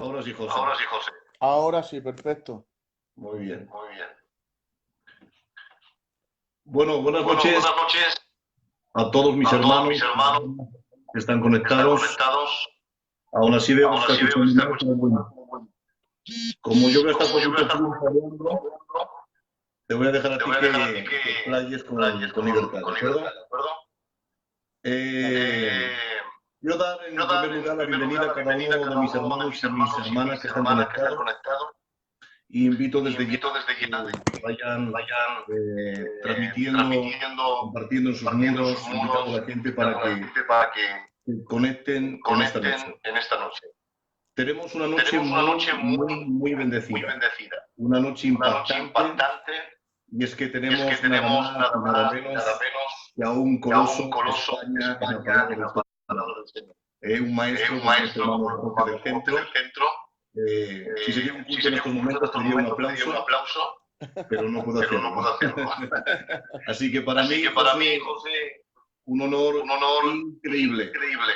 Ahora sí, José. Ahora sí, José. Ahora sí, perfecto. Muy bien. Muy bien. Bueno, buenas Bueno, noches buenas noches a todos mis a todos hermanos mis hermanos que están que están conectados. conectados. Aún así veo que se Aún está así veo que se escuchando está mal, pero escuchando bueno. Como yo voy a estar como yo voy a poquito estar tiempo hablando, te voy a dejar a te ti voy a dejar a ti que te explayes playes con libertad, ¿de con acuerdo? libertad, ¿de acuerdo? Eh, Quiero dar Quiero en dar primer lugar en la primer bienvenida lugar a la cada bienvenida a uno de cada mis uno de hermanos mis y mis hermanos y hermanas mis que están hermanas que están conectados conectados. y invito Y desde ya invito desde que ya vayan vayan transmitiendo, transmitiendo, compartiendo en sus compartiendo en sus muros, invitando a muros, la gente para invitando a la que gente para que se conecten en esta noche. conecten en esta noche. Tenemos una noche Tenemos una noche muy muy bendecida, bendecida, una noche una noche impactante, impactante, y es que y es que tenemos nada tenemos más nada y nada más y menos nada menos que a un que a un coloso de coloso de España en la España palabra en del la Señor. palabra del Señor. Un maestro Un como nuestro maestro hermano como nuestro Jorge hermano del Jorge Centro. del Centro. Si sería un Si culto en sería estos un culto en momentos, estos tendría un momentos, tendría un aplauso, aplauso, pero no puedo pero no hacerlo. puedo hacerlo. Así que para Así mí, que para mí, José, José, un honor un honor increíble increíble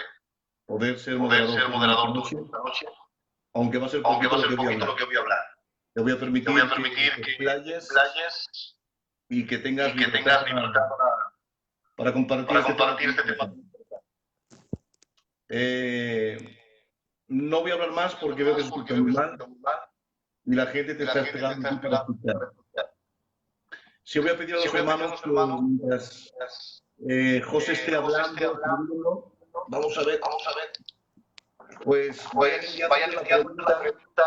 poder ser poder moderador ser tuyo en esta moderador tuyo noche, esta noche, aunque va a ser aunque poquito va a lo que ser voy a poquito hablar. lo que voy a hablar. Te voy a Te voy a permitir que permitir te que explayes playes y que tengas y que libertad tengas libertad para compartir para este tema compartir tan este tema. interesante. No voy a hablar más porque veo que se Porque escucha veo muy que se mal escucha muy mal y la gente te y la está gente te esperando está aquí para esperando escuchar. para escuchar. Si voy a pedir a Si los voy a pedir a hermanos los que hermanos, mientras José esté José esté hablando, hablando, escribiéndolo, vamos a ver, vamos a ver, pues vayan pues vayan enviándome la enviando la pregunta pregunta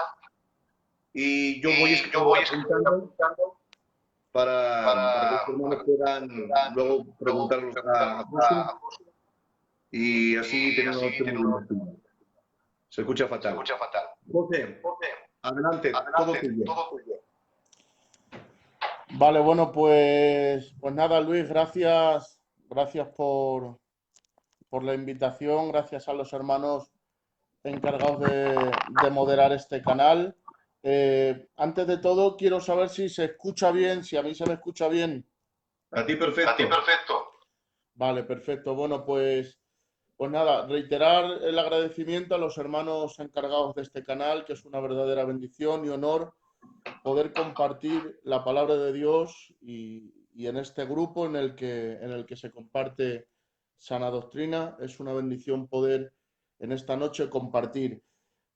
y yo voy, y yo voy voy escribiendo apuntando para que los hermanos para que puedan puedan luego luego preguntarlos a preguntarnos José a José y así y tener una así noche muy tenemos. divertida. Se escucha Se fatal. escucha fatal. José, José, adelante, todo adelante, tuyo. todo tuyo. Vale, bueno, pues nada, Luis, gracias por la invitación, gracias a los hermanos encargados de moderar este canal. Antes de todo, quiero saber si se escucha bien, si a mí se me escucha bien. A ti A ti perfecto. perfecto. Vale, perfecto. Bueno, pues nada, reiterar el agradecimiento a los hermanos encargados de este canal, que es una verdadera bendición y honor poder compartir la palabra de Dios y en este grupo en el que se comparte sana doctrina. Es una bendición poder en esta noche compartir.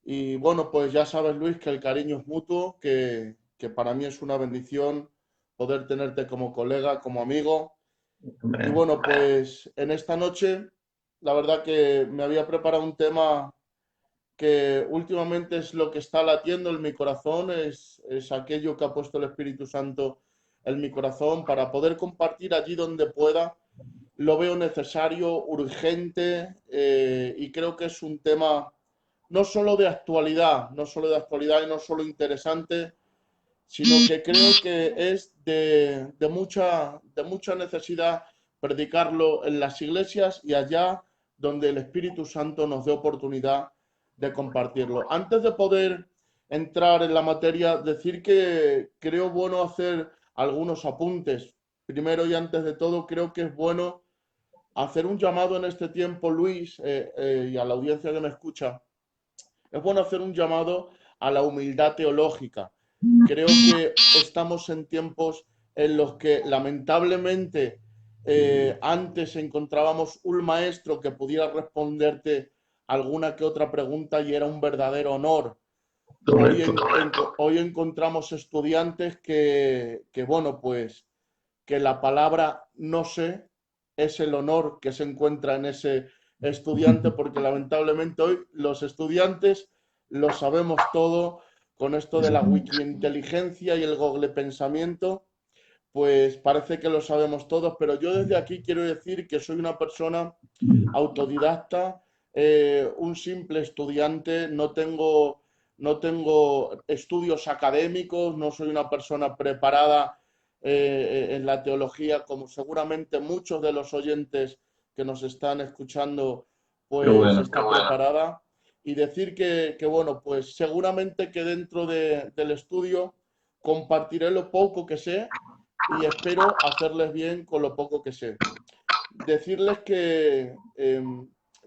Y bueno, pues ya sabes, Luis, que el cariño es mutuo, que para mí es una bendición poder tenerte como colega, como amigo. Y bueno, pues en esta noche, la verdad que me había preparado un tema que últimamente es lo que está latiendo en mi corazón, es aquello que ha puesto el Espíritu Santo en mi corazón para poder compartir allí donde pueda. Lo veo necesario, urgente, y creo que es un tema no solo de actualidad, no solo de actualidad y no solo interesante, sino que creo que es de mucha necesidad predicarlo en las iglesias y allá donde el Espíritu Santo nos dé oportunidad de compartirlo. Antes de poder entrar en la materia, decir que creo bueno hacer algunos apuntes. Primero y antes de todo, creo que es bueno hacer un llamado en este tiempo, Luis, y a la audiencia que me escucha. Es bueno hacer un llamado a la humildad teológica. Creo que estamos en tiempos en los que lamentablemente antes encontrábamos un maestro que pudiera responderte alguna que otra pregunta y era un verdadero honor. Hoy encontramos estudiantes bueno, pues que la palabra no sé es el honor que se encuentra en ese estudiante, porque lamentablemente hoy los estudiantes lo sabemos todo con esto de la wiki inteligencia y el google pensamiento, pues parece que lo sabemos todos, pero yo desde aquí quiero decir que soy una persona autodidacta, un simple estudiante, no tengo estudios académicos, no soy una persona preparada en la teología, como seguramente muchos de los oyentes que nos están escuchando, pues está preparada. Y decir bueno, pues seguramente que dentro del estudio compartiré lo poco que sé y espero hacerles bien con lo poco que sé. Decirles que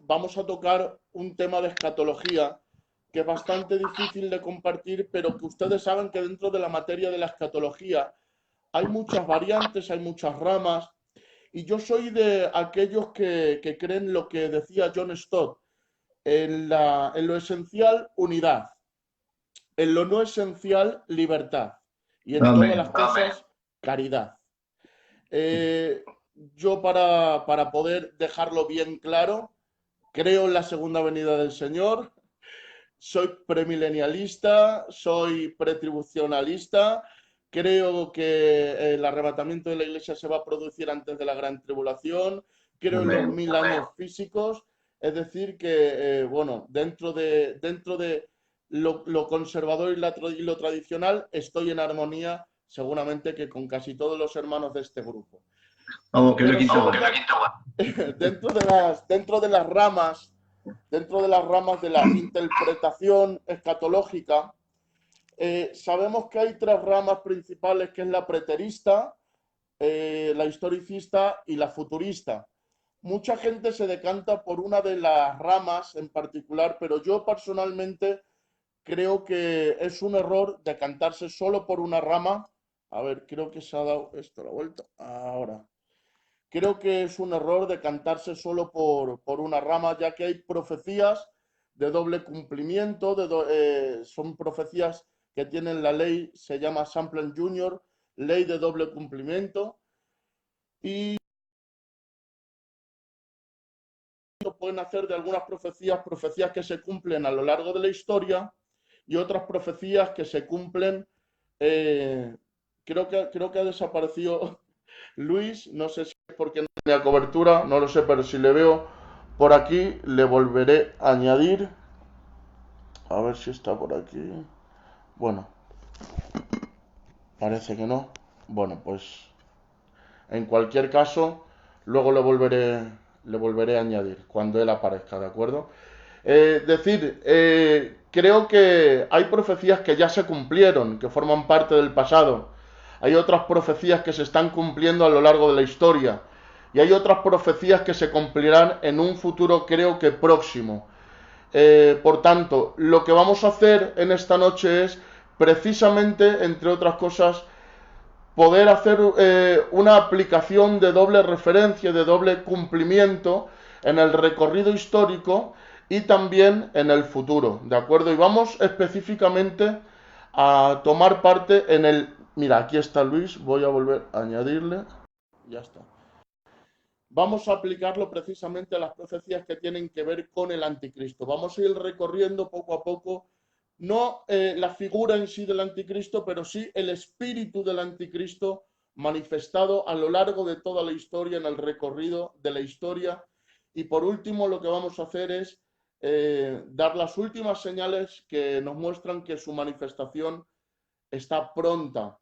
vamos a tocar un tema de escatología que es bastante difícil de compartir, pero que ustedes saben que dentro de la materia de la escatología hay muchas variantes, hay muchas ramas, y yo soy de aquellos que creen lo que decía John Stott, en lo esencial, unidad, en lo no esencial, libertad, y en todas las cosas, caridad. Yo para poder dejarlo bien claro, creo en la segunda venida del Señor, soy premilenialista, soy pretribucionalista, creo que el arrebatamiento de la iglesia se va a producir antes de la gran tribulación, creo en los 1000 años físicos, es decir que, bueno, dentro de lo conservador y lo tradicional, estoy en armonía seguramente que con casi todos los hermanos de este grupo. Vamos, que Pero me quito. dentro de las ramas de la interpretación escatológica, sabemos que hay tres ramas principales, que es la preterista, la historicista y la futurista. Mucha gente se decanta por una de las ramas en particular, pero yo personalmente creo que es un error decantarse solo por una rama. A ver, creo que se ha dado esto la vuelta. Ahora. Creo que es un error decantarse solo por una rama, ya que hay profecías de doble cumplimiento, son profecías que tienen la ley, se llama Samplin Junior, ley de doble cumplimiento, y pueden hacer de algunas profecías que se cumplen a lo largo de la historia y otras profecías que se cumplen. Creo que ha desaparecido Luis, no sé si es porque no tenía cobertura, no lo sé, pero si le veo por aquí, le volveré a añadir. A ver si está por aquí. Bueno, parece que no. Bueno, pues en cualquier caso, luego le volveré a añadir cuando él aparezca, ¿de acuerdo? Creo que hay profecías que ya se cumplieron, que forman parte del pasado. Hay otras profecías que se están cumpliendo a lo largo de la historia. Y hay otras profecías que se cumplirán en un futuro, creo que próximo. Por tanto, lo que vamos a hacer en esta noche es, precisamente, entre otras cosas, poder hacer una aplicación de doble referencia, de doble cumplimiento en el recorrido histórico y también en el futuro, ¿de acuerdo? Y vamos específicamente a tomar parte en el... Mira, aquí está Luis, voy a volver a añadirle. Ya está. Vamos a aplicarlo precisamente a las profecías que tienen que ver con el anticristo. Vamos a ir recorriendo poco a poco, no la figura en sí del anticristo, pero sí el espíritu del anticristo manifestado a lo largo de toda la historia, en el recorrido de la historia. Y por último, lo que vamos a hacer es dar las últimas señales que nos muestran que su manifestación está pronta.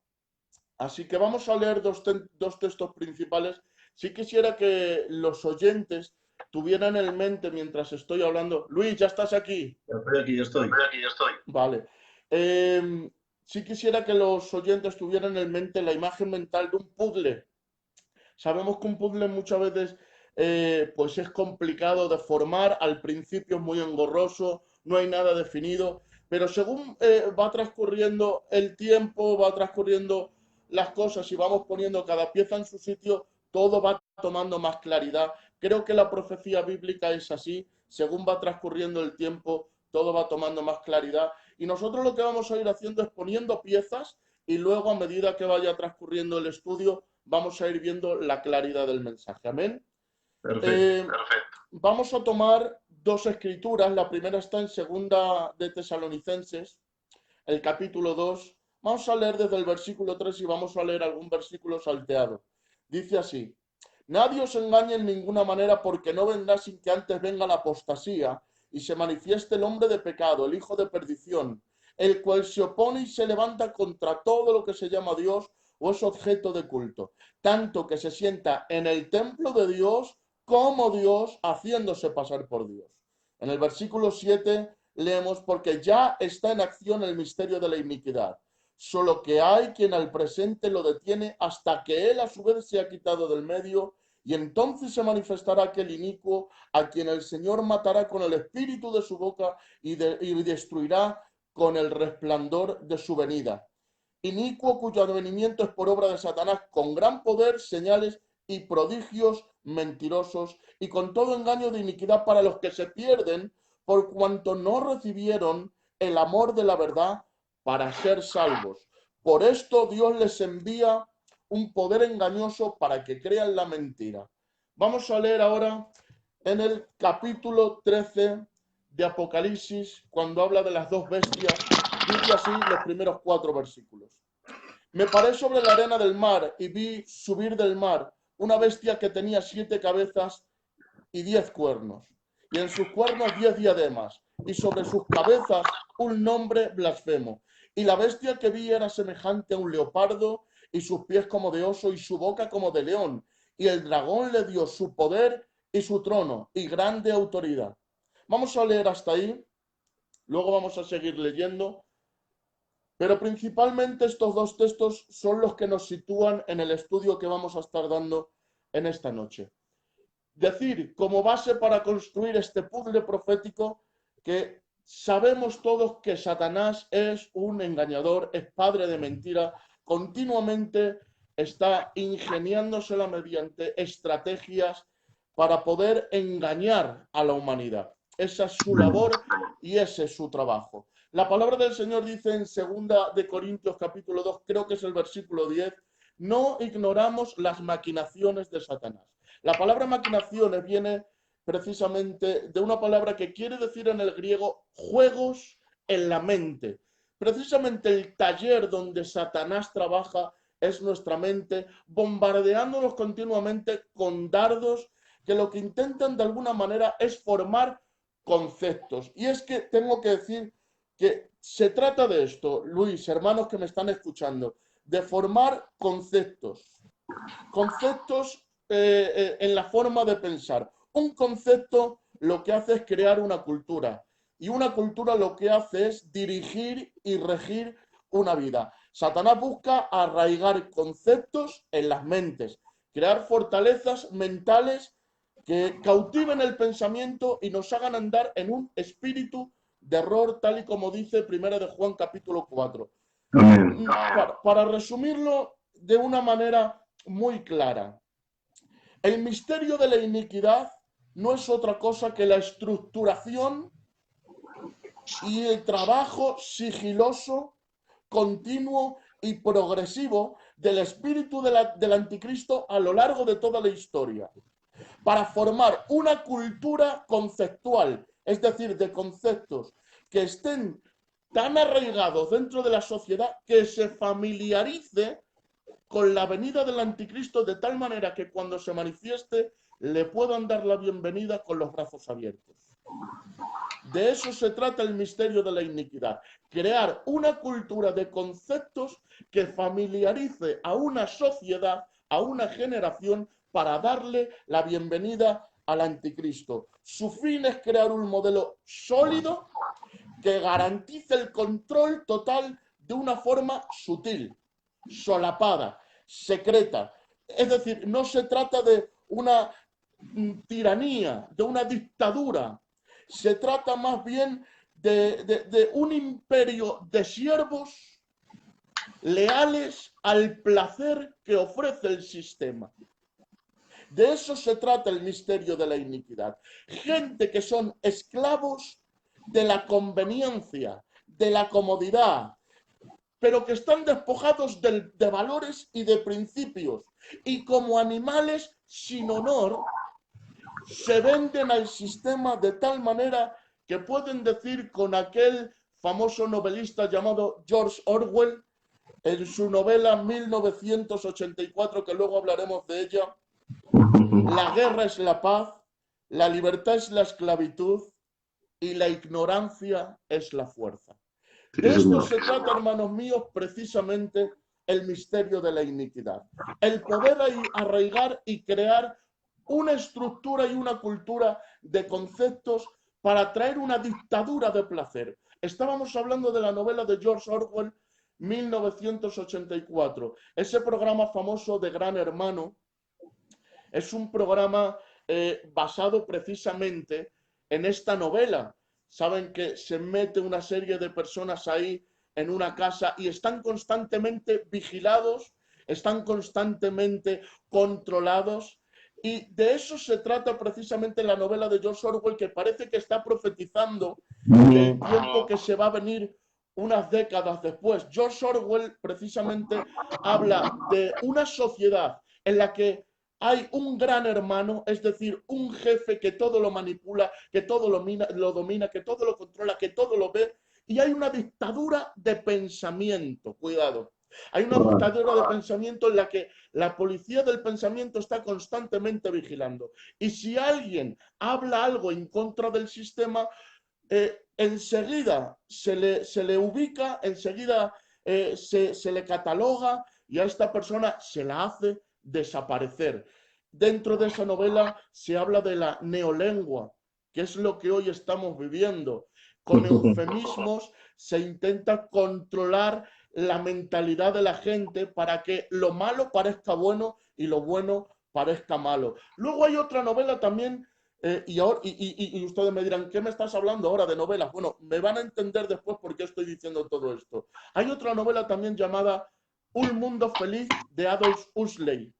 Así que vamos a leer dos textos principales. Sí quisiera que los oyentes tuvieran en mente mientras estoy hablando. Luis, ¿ya estás aquí? Estoy aquí, yo estoy. Vale. Sí quisiera que los oyentes tuvieran en mente la imagen mental de un puzzle. Sabemos que un puzzle muchas veces pues es complicado de formar, al principio es muy engorroso, no hay nada definido, pero según va transcurriendo el tiempo, va transcurriendo las cosas y vamos poniendo cada pieza en su sitio, todo va tomando más claridad. Creo que la profecía bíblica es así, según va transcurriendo el tiempo, todo va tomando más claridad y nosotros lo que vamos a ir haciendo es poniendo piezas y luego a medida que vaya transcurriendo el estudio vamos a ir viendo la claridad del mensaje. Amén. Perfecto. Vamos a tomar dos escrituras. La primera está en segunda de Tesalonicenses, el capítulo 2. Vamos a leer desde el versículo 3 y vamos a leer algún versículo salteado. Dice así: nadie os engañe en ninguna manera, porque no vendrá sin que antes venga la apostasía y se manifieste el hombre de pecado, el hijo de perdición, el cual se opone y se levanta contra todo lo que se llama Dios o es objeto de culto, tanto que se sienta en el templo de Dios como Dios, haciéndose pasar por Dios. En el versículo 7 leemos: porque ya está en acción el misterio de la iniquidad, solo que hay quien al presente lo detiene hasta que él a su vez se ha quitado del medio Y entonces se manifestará aquel inicuo a quien el Señor matará con el espíritu de su boca y destruirá con el resplandor de su venida. Inicuo cuyo advenimiento es por obra de Satanás, con gran poder, señales y prodigios mentirosos, y con todo engaño de iniquidad para los que se pierden, por cuanto no recibieron el amor de la verdad para ser salvos. Por esto Dios les envía un poder engañoso para que crean la mentira. Vamos a leer ahora en el capítulo 13 de Apocalipsis, cuando habla de las dos bestias, dice así los primeros 4 versículos. Me paré sobre la arena del mar y vi subir del mar una bestia que tenía 7 cabezas y 10 cuernos, y en sus cuernos 10 diademas, y sobre sus cabezas un nombre blasfemo. Y la bestia que vi era semejante a un leopardo, y sus pies como de oso, y su boca como de león. Y el dragón le dio su poder y su trono, y grande autoridad. Vamos a leer hasta ahí, luego vamos a seguir leyendo, pero principalmente estos dos textos son los que nos sitúan en el estudio que vamos a estar dando en esta noche. Decir como base para construir este puzzle profético que sabemos todos que Satanás es un engañador, es padre de mentira, continuamente está ingeniándosela mediante estrategias para poder engañar a la humanidad. Esa es su labor y ese es su trabajo. La palabra del Señor dice en 2 de Corintios capítulo 2, creo que es el versículo 10, no ignoramos las maquinaciones de Satanás. La palabra maquinaciones viene precisamente de una palabra que quiere decir en el griego juegos en la mente. Precisamente el taller donde Satanás trabaja es nuestra mente, bombardeándonos continuamente con dardos que lo que intentan de alguna manera es formar conceptos. Y es que tengo que decir que se trata de esto, Luis, hermanos que me están escuchando, de formar conceptos. Conceptos en la forma de pensar. Un concepto lo que hace es crear una cultura y una cultura lo que hace es dirigir y regir una vida. Satanás busca arraigar conceptos en las mentes, crear fortalezas mentales que cautiven el pensamiento y nos hagan andar en un espíritu de error, tal y como dice 1 de Juan capítulo 4. Para resumirlo de una manera muy clara, el misterio de la iniquidad no es otra cosa que la estructuración y el trabajo sigiloso, continuo y progresivo del espíritu del anticristo a lo largo de toda la historia, para formar una cultura conceptual, es decir, de conceptos que estén tan arraigados dentro de la sociedad que se familiarice con la venida del anticristo de tal manera que cuando se manifieste le puedan dar la bienvenida con los brazos abiertos. De eso se trata el misterio de la iniquidad, crear una cultura de conceptos que familiarice a una sociedad, a una generación, para darle la bienvenida al anticristo. Su fin es crear un modelo sólido que garantice el control total de una forma sutil, solapada, secreta. Es decir, no se trata de una tiranía, de una dictadura. Se trata más bien de un imperio de siervos leales al placer que ofrece el sistema. De eso se trata el misterio de la iniquidad. Gente que son esclavos de la conveniencia, de la comodidad, pero que están despojados de valores y de principios. Y como animales sin honor, se venden al sistema de tal manera que pueden decir con aquel famoso novelista llamado George Orwell, en su novela 1984, que luego hablaremos de ella, la guerra es la paz, la libertad es la esclavitud y la ignorancia es la fuerza. De esto se trata, hermanos míos, precisamente el misterio de la iniquidad. El poder arraigar y crear una estructura y una cultura de conceptos para traer una dictadura de placer. Estábamos hablando de la novela de George Orwell, 1984, ese programa famoso de Gran Hermano, es un programa basado precisamente en esta novela. Saben que se mete una serie de personas ahí en una casa y están constantemente vigilados, están constantemente controlados. Y de eso se trata precisamente la novela de George Orwell, que parece que está profetizando el tiempo que se va a venir unas décadas después. George Orwell precisamente habla de una sociedad en la que hay un gran hermano, es decir, un jefe que todo lo manipula, que todo lo domina, que todo lo controla, que todo lo ve, y hay una dictadura de pensamiento, cuidado. Hay una dictadura de pensamiento en la que la policía del pensamiento está constantemente vigilando. Y si alguien habla algo en contra del sistema, enseguida se le ubica, enseguida se le cataloga y a esta persona se la hace desaparecer. Dentro de esa novela se habla de la neolengua, que es lo que hoy estamos viviendo. Con eufemismos se intenta controlar la mentalidad de la gente para que lo malo parezca bueno y lo bueno parezca malo. Luego hay otra novela también, y ustedes me dirán, ¿qué me estás hablando ahora de novelas? Bueno, me van a entender después por qué estoy diciendo todo esto. Hay otra novela también llamada Un mundo feliz de Aldous Huxley.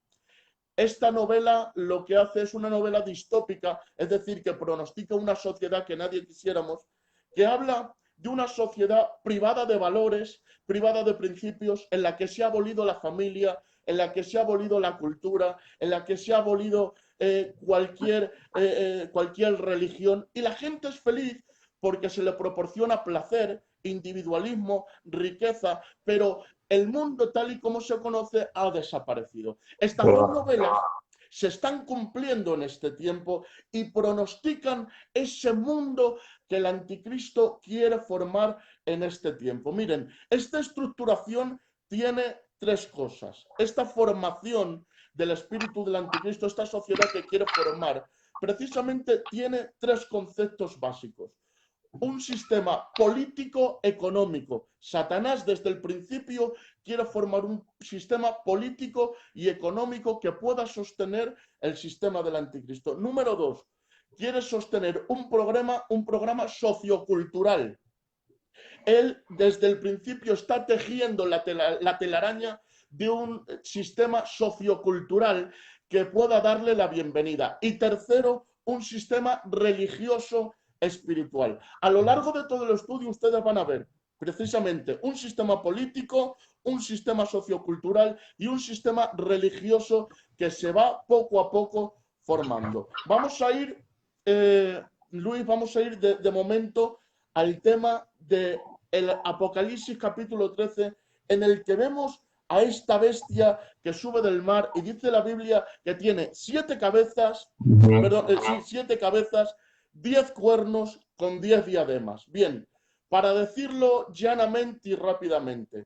Esta novela lo que hace es una novela distópica, es decir, que pronostica una sociedad que nadie quisiéramos, que habla de una sociedad privada de valores, privada de principios, en la que se ha abolido la familia, en la que se ha abolido la cultura, en la que se ha abolido cualquier religión, y la gente es feliz porque se le proporciona placer, individualismo, riqueza, pero el mundo tal y como se conoce ha desaparecido. Estas dos novelas se están cumpliendo en este tiempo y pronostican ese mundo que el anticristo quiere formar en este tiempo. Miren, esta estructuración tiene tres cosas. Esta formación del espíritu del anticristo, esta sociedad que quiere formar, precisamente tiene tres conceptos básicos. Un sistema político-económico. Satanás desde el principio quiere formar un sistema político y económico que pueda sostener el sistema del anticristo. Número dos, quiere sostener un programa sociocultural. Él desde el principio está tejiendo la telaraña de un sistema sociocultural que pueda darle la bienvenida. Y tercero, un sistema religioso espiritual. A lo largo de todo el estudio ustedes van a ver precisamente un sistema político, un sistema sociocultural y un sistema religioso que se va poco a poco formando. Vamos a ir, Luis, vamos a ir de momento al tema del Apocalipsis capítulo 13, en el que vemos a esta bestia que sube del mar y dice la Biblia que tiene 7 cabezas, 10 cuernos con 10 diademas. Bien, para decirlo llanamente y rápidamente,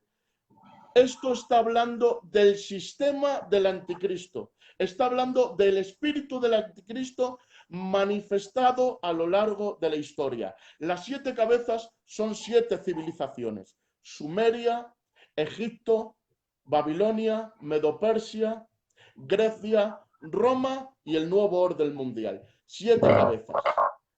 esto está hablando del sistema del anticristo, está hablando del espíritu del anticristo manifestado a lo largo de la historia. Las 7 cabezas son 7 civilizaciones: Sumeria, Egipto, Babilonia, Medopersia, Grecia, Roma y el nuevo orden mundial. 7 cabezas.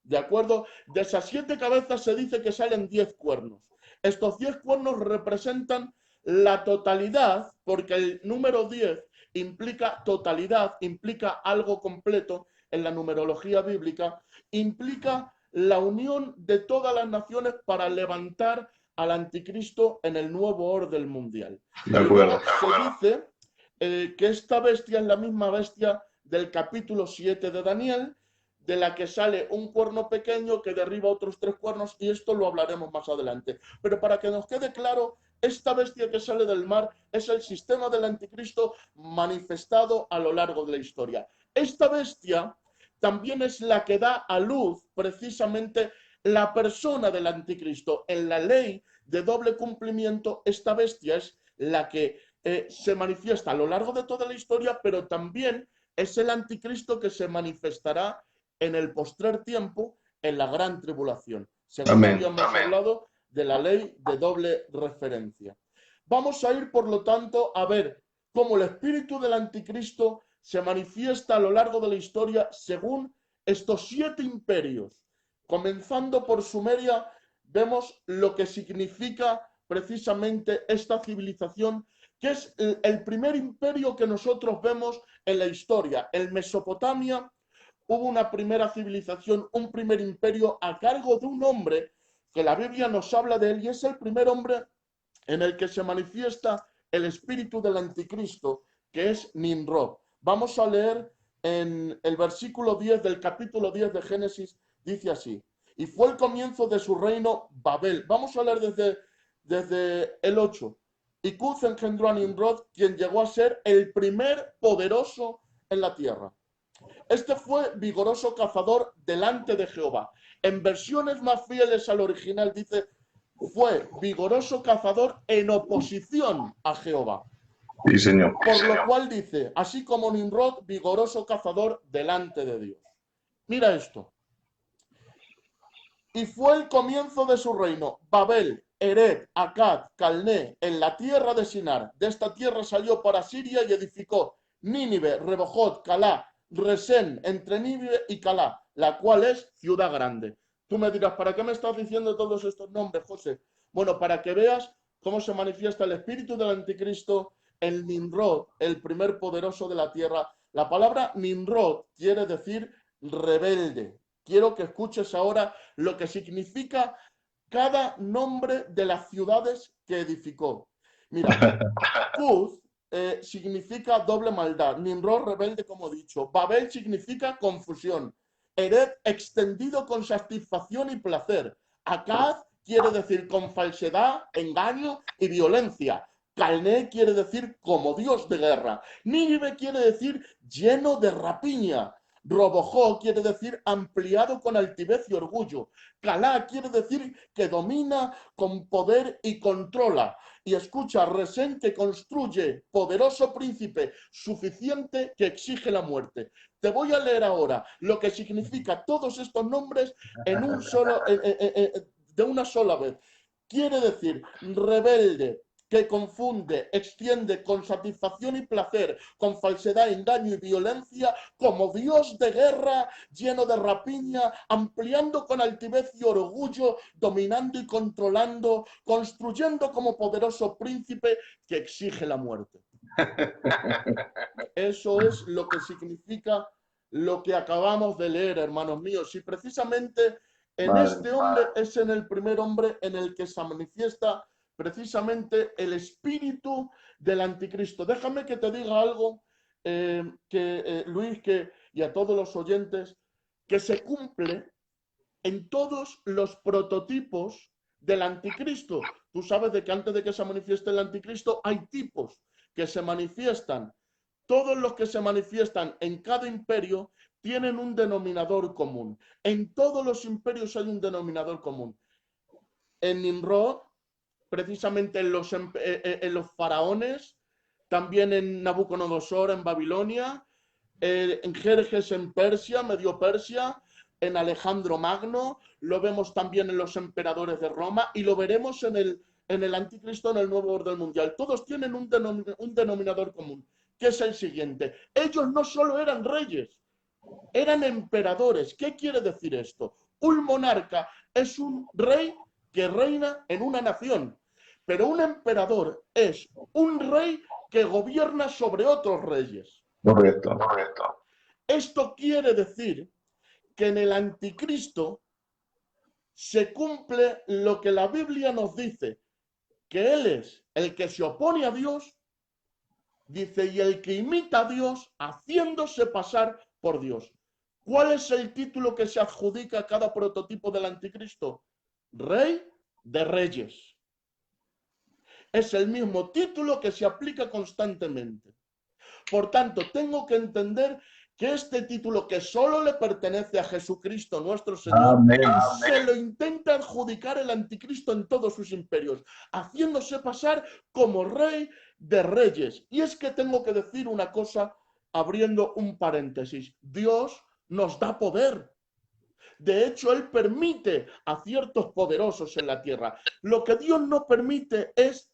¿De acuerdo? De esas 7 cabezas se dice que salen 10 cuernos. Estos 10 cuernos representan la totalidad, porque el número 10 implica totalidad, implica algo completo en la numerología bíblica, implica la unión de todas las naciones para levantar al anticristo en el nuevo orden mundial. De acuerdo. Se dice que esta bestia es la misma bestia del capítulo 7 de Daniel, de la que sale un cuerno pequeño que derriba otros 3 cuernos, y esto lo hablaremos más adelante. Pero para que nos quede claro, esta bestia que sale del mar es el sistema del anticristo manifestado a lo largo de la historia. Esta bestia también es la que da a luz precisamente la persona del anticristo. En la ley de doble cumplimiento, esta bestia es la que se manifiesta a lo largo de toda la historia, pero también es el anticristo que se manifestará en el postrer tiempo, en la gran tribulación. Según habíamos hablado de la ley de doble referencia. Vamos a ir, por lo tanto, a ver cómo el espíritu del anticristo se manifiesta a lo largo de la historia según estos 7 imperios. Comenzando por Sumeria, vemos lo que significa precisamente esta civilización, que es el primer imperio que nosotros vemos en la historia. En Mesopotamia hubo una primera civilización, un primer imperio a cargo de un hombre que la Biblia nos habla de él, y es el primer hombre en el que se manifiesta el espíritu del anticristo, que es Nimrod. Vamos a leer en el versículo 10 del capítulo 10 de Génesis, dice así: y fue el comienzo de su reino Babel. Vamos a leer desde el 8. Y Cuz engendró a Nimrod, quien llegó a ser el primer poderoso en la tierra. Este fue vigoroso cazador delante de Jehová. En versiones más fieles al original dice, fue vigoroso cazador en oposición a Jehová. Sí, señor. Por lo cual dice, así como Nimrod, vigoroso cazador delante de Dios. Mira esto. Y fue el comienzo de su reino, Babel, Ered, Akkad, Calné, en la tierra de Sinar. De esta tierra salió para Siria y edificó Nínive, Rebojot, Calá, Resén, entre Nínive y Calá, la cual es ciudad grande. Tú me dirás, ¿para qué me estás diciendo todos estos nombres, José? Bueno, para que veas cómo se manifiesta el espíritu del anticristo, el Nimrod, el primer poderoso de la tierra. La palabra Nimrod quiere decir rebelde. Quiero que escuches ahora lo que significa cada nombre de las ciudades que edificó. Mira, Cuz significa doble maldad. Nimrod, rebelde, como he dicho. Babel significa confusión. Ered, extendido con satisfacción y placer. Akkad quiere decir con falsedad, engaño y violencia. Calné quiere decir como dios de guerra. Nínive quiere decir lleno de rapiña. Robojó quiere decir ampliado con altivez y orgullo. Calá quiere decir que domina con poder y controla. Y escucha, Resén, que construye, poderoso príncipe, suficiente que exige la muerte. Te voy a leer ahora lo que significa todos estos nombres en un solo, de una sola vez. Quiere decir rebelde, que confunde, extiende con satisfacción y placer, con falsedad, engaño y violencia, como dios de guerra, lleno de rapiña, ampliando con altivez y orgullo, dominando y controlando, construyendo como poderoso príncipe que exige la muerte. Eso es lo que significa lo que acabamos de leer, hermanos míos. Y precisamente en este hombre es en el primer hombre en el que se manifiesta precisamente el espíritu del anticristo. Déjame que te diga algo, Luis, y a todos los oyentes, que se cumple en todos los prototipos del anticristo. Tú sabes de que antes de que se manifieste el anticristo hay tipos que se manifiestan. Todos los que se manifiestan en cada imperio tienen un denominador común. En todos los imperios hay un denominador común. En Nimrod, precisamente en los faraones, también en Nabucodonosor en Babilonia, en Jerjes en Persia, Medio Persia, en Alejandro Magno, lo vemos también en los emperadores de Roma y lo veremos en el anticristo, en el nuevo orden mundial. Todos tienen un denominador común, que es el siguiente. Ellos no solo eran reyes, eran emperadores. ¿Qué quiere decir esto? Un monarca es un rey que reina en una nación, pero un emperador es un rey que gobierna sobre otros reyes. Correcto, correcto. Esto quiere decir que en el anticristo se cumple lo que la Biblia nos dice, que él es el que se opone a Dios, dice, y el que imita a Dios haciéndose pasar por Dios. ¿Cuál es el título que se adjudica a cada prototipo del anticristo? Rey de reyes. Es el mismo título que se aplica constantemente. Por tanto, tengo que entender que este título, que solo le pertenece a Jesucristo nuestro Señor, Amén. se lo intenta adjudicar el anticristo en todos sus imperios, haciéndose pasar como rey de reyes. Y es que tengo que decir una cosa, abriendo un paréntesis. Dios nos da poder. De hecho, Él permite a ciertos poderosos en la tierra. Lo que Dios no permite es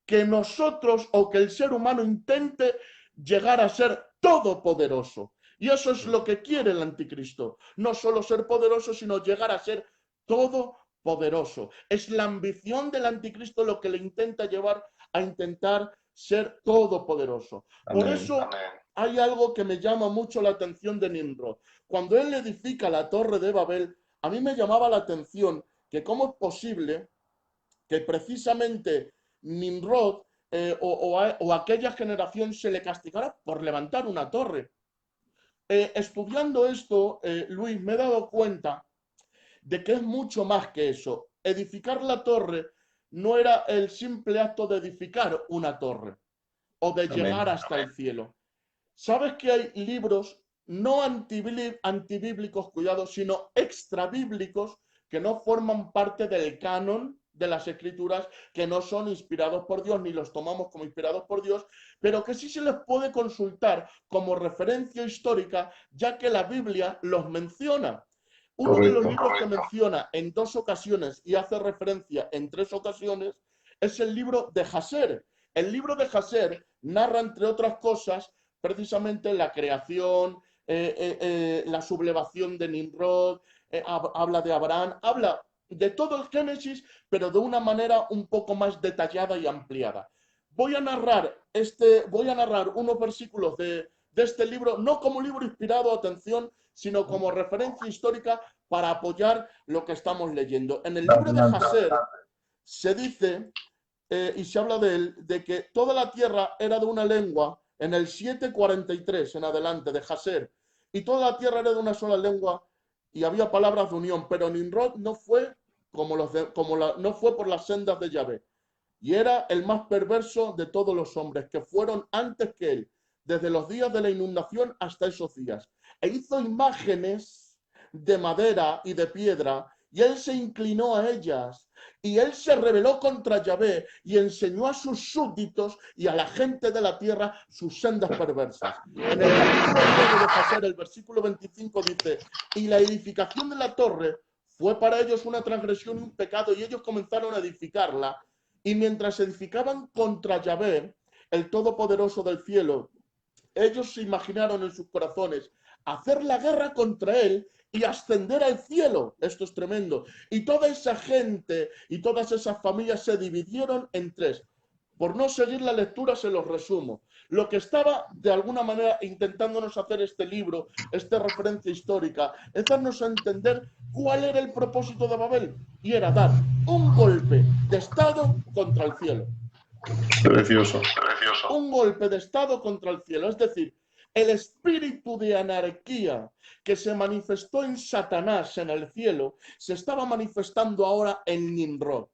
que nosotros o que el ser humano intente llegar a ser todopoderoso. Y eso es lo que quiere el anticristo. No solo ser poderoso, sino llegar a ser todopoderoso. Es la ambición del anticristo lo que le intenta llevar a intentar ser todopoderoso. Por Amén. eso hay algo que me llama mucho la atención de Nimrod. Cuando él edifica la torre de Babel, a mí me llamaba la atención que cómo es posible que precisamente Nimrod o aquella generación se le castigara por levantar una torre. Estudiando esto, Luis, me he dado cuenta de que es mucho más que eso. Edificar la torre no era el simple acto de edificar una torre o de Amén. llegar hasta el cielo. ¿Sabes que hay libros no antibíblicos, cuidado, sino extrabíblicos que no forman parte del canon de las escrituras, que no son inspirados por Dios, ni los tomamos como inspirados por Dios, pero que sí se les puede consultar como referencia histórica, ya que la Biblia los menciona? Uno de los libros que menciona en 2 ocasiones y hace referencia en 3 ocasiones es el libro de Jaser. El libro de Jaser narra, entre otras cosas, precisamente la creación, la sublevación de Nimrod, habla de Abraham, habla de todo el Génesis, pero de una manera un poco más detallada y ampliada. Voy a narrar unos versículos de este libro, no como libro inspirado, atención, sino como referencia histórica para apoyar lo que estamos leyendo. En el libro de Jaser se dice, y se habla de él, de que toda la tierra era de una lengua, en el 743 en adelante, de Jaser, y toda la tierra era de una sola lengua, y había palabras de unión, pero Nimrod no fue no fue por las sendas de Yahvé, y era el más perverso de todos los hombres que fueron antes que él, desde los días de la inundación hasta esos días. E hizo imágenes de madera y de piedra, y él se inclinó a ellas, y él se rebeló contra Yahvé, y enseñó a sus súbditos y a la gente de la tierra sus sendas perversas. En el capítulo 9 de Jaser, el versículo 25 dice, y la edificación de la torre fue para ellos una transgresión y un pecado, y ellos comenzaron a edificarla, y mientras edificaban contra Yahvé, el Todopoderoso del cielo, ellos se imaginaron en sus corazones hacer la guerra contra él y ascender al cielo. Esto es tremendo. Y toda esa gente y todas esas familias se dividieron en 3. Por no seguir la lectura se los resumo. Lo que estaba de alguna manera intentándonos hacer este libro, esta referencia histórica, es darnos a entender cuál era el propósito de Babel. Y era dar un golpe de estado contra el cielo. Precioso. Un golpe de estado contra el cielo. Es decir, el espíritu de anarquía que se manifestó en Satanás en el cielo, se estaba manifestando ahora en Nimrod.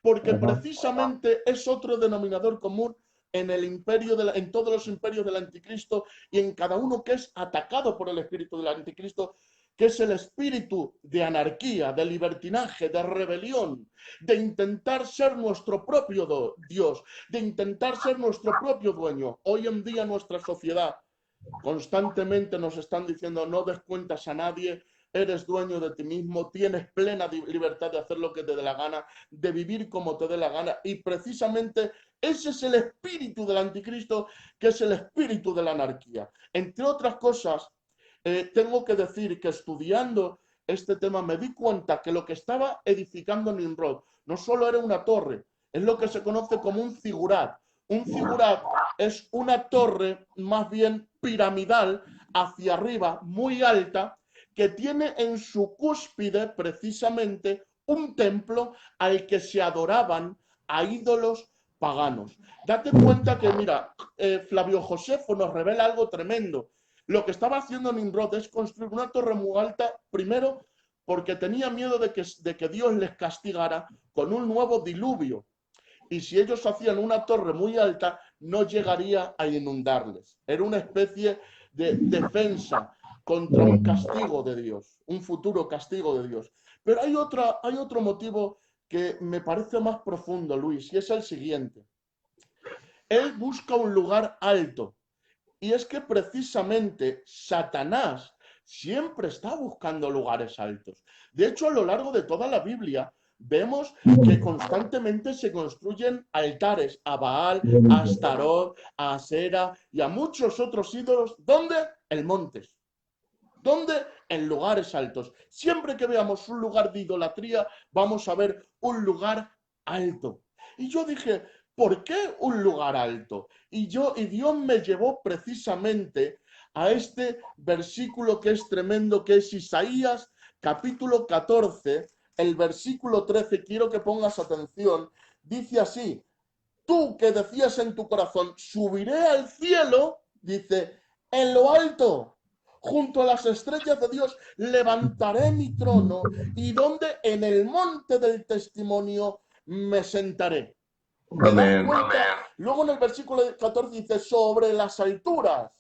Porque precisamente es otro denominador común en el imperio en todos los imperios del anticristo y en cada uno que es atacado por el espíritu del anticristo, que es el espíritu de anarquía, de libertinaje, de rebelión, de intentar ser nuestro propio Dios, de intentar ser nuestro propio dueño. Hoy en día nuestra sociedad constantemente nos están diciendo no des cuentas a nadie, eres dueño de ti mismo, tienes plena libertad de hacer lo que te dé la gana, de vivir como te dé la gana, y precisamente ese es el espíritu del anticristo, que es el espíritu de la anarquía. Entre otras cosas, tengo que decir que estudiando este tema me di cuenta que lo que estaba edificando Nimrod no solo era una torre, es lo que se conoce como un zigurat. Un zigurat es una torre más bien piramidal hacia arriba, muy alta, que tiene en su cúspide precisamente un templo al que se adoraban a ídolos paganos. Date cuenta que, mira, Flavio Josefo nos revela algo tremendo. Lo que estaba haciendo Nimrod es construir una torre muy alta, primero porque tenía miedo de que Dios les castigara con un nuevo diluvio. Y si ellos hacían una torre muy alta, no llegaría a inundarles. Era una especie de defensa contra un castigo de Dios, un futuro castigo de Dios. Pero hay otro motivo que me parece más profundo, Luis, y es el siguiente. Él busca un lugar alto. Y es que precisamente Satanás siempre está buscando lugares altos. De hecho, a lo largo de toda la Biblia vemos que constantemente se construyen altares a Baal, a Astarot, a Asera y a muchos otros ídolos. ¿Dónde? En montes. ¿Dónde? En lugares altos. Siempre que veamos un lugar de idolatría, vamos a ver un lugar alto. Y yo dije, ¿por qué un lugar alto? Y Dios me llevó precisamente a este versículo que es tremendo, que es Isaías capítulo 14, el versículo 13. Quiero que pongas atención. Dice así: tú que decías en tu corazón, subiré al cielo, dice, en lo alto, junto a las estrellas de Dios, levantaré mi trono, y donde en el monte del testimonio me sentaré. ¿Te das Amén. cuenta? Luego en el versículo 14 dice, sobre las alturas,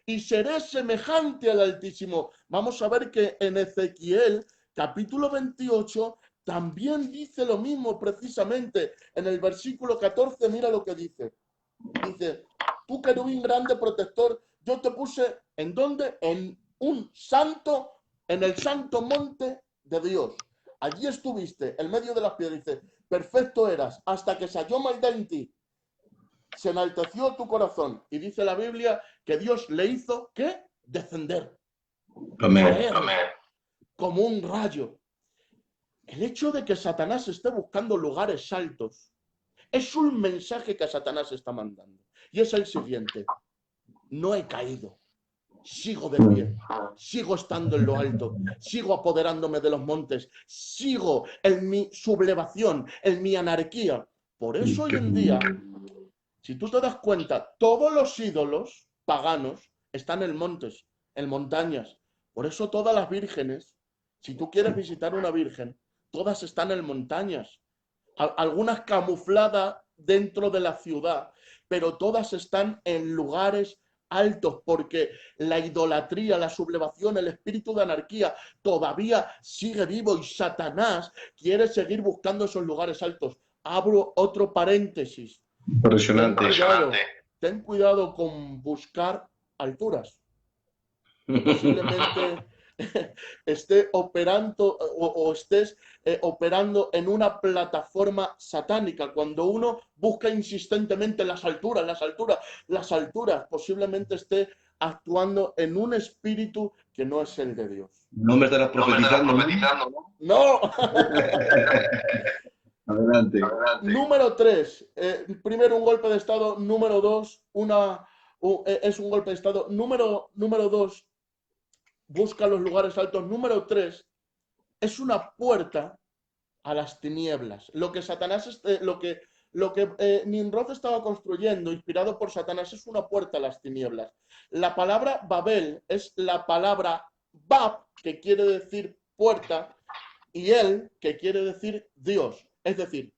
y seré semejante al Altísimo. Vamos a ver que en Ezequiel, capítulo 28, también dice lo mismo precisamente. En el versículo 14, mira lo que dice. Dice, tú querubín grande protector, yo te puse, ¿en dónde? En el santo monte de Dios. Allí estuviste, en medio de las piedras. Dice, perfecto eras, hasta que se halló maldad en ti. Se enalteció tu corazón. Y dice la Biblia que Dios le hizo, ¿qué? Descender. Amén. Caer, como un rayo. El hecho de que Satanás esté buscando lugares altos es un mensaje que Satanás está mandando. Y es el siguiente: no he caído, sigo de pie, sigo estando en lo alto, sigo apoderándome de los montes, sigo en mi sublevación, en mi anarquía. Por eso hoy en día, si tú te das cuenta, todos los ídolos paganos están en montes, en montañas. Por eso todas las vírgenes, si tú quieres visitar una virgen, todas están en montañas. Algunas camufladas dentro de la ciudad, pero todas están en lugares altos, porque la idolatría, la sublevación, el espíritu de anarquía todavía sigue vivo y Satanás quiere seguir buscando esos lugares altos. Abro otro paréntesis. Impresionante. Ten cuidado con buscar alturas. Posiblemente esté operando o estés operando en una plataforma satánica. Cuando uno busca insistentemente las alturas, las alturas, las alturas, posiblemente esté actuando en un espíritu que no es el de Dios. No me estarás profetizando. No. Adelante. Número 3. Primero un golpe de estado. Número 2, es un golpe de estado. Número 2, busca los lugares altos. Número 3, es una puerta a las tinieblas. Lo que Satanás, lo que Nimrod estaba construyendo, inspirado por Satanás, es una puerta a las tinieblas. La palabra Babel es la palabra Bab, que quiere decir puerta, y él, que quiere decir Dios. Es decir,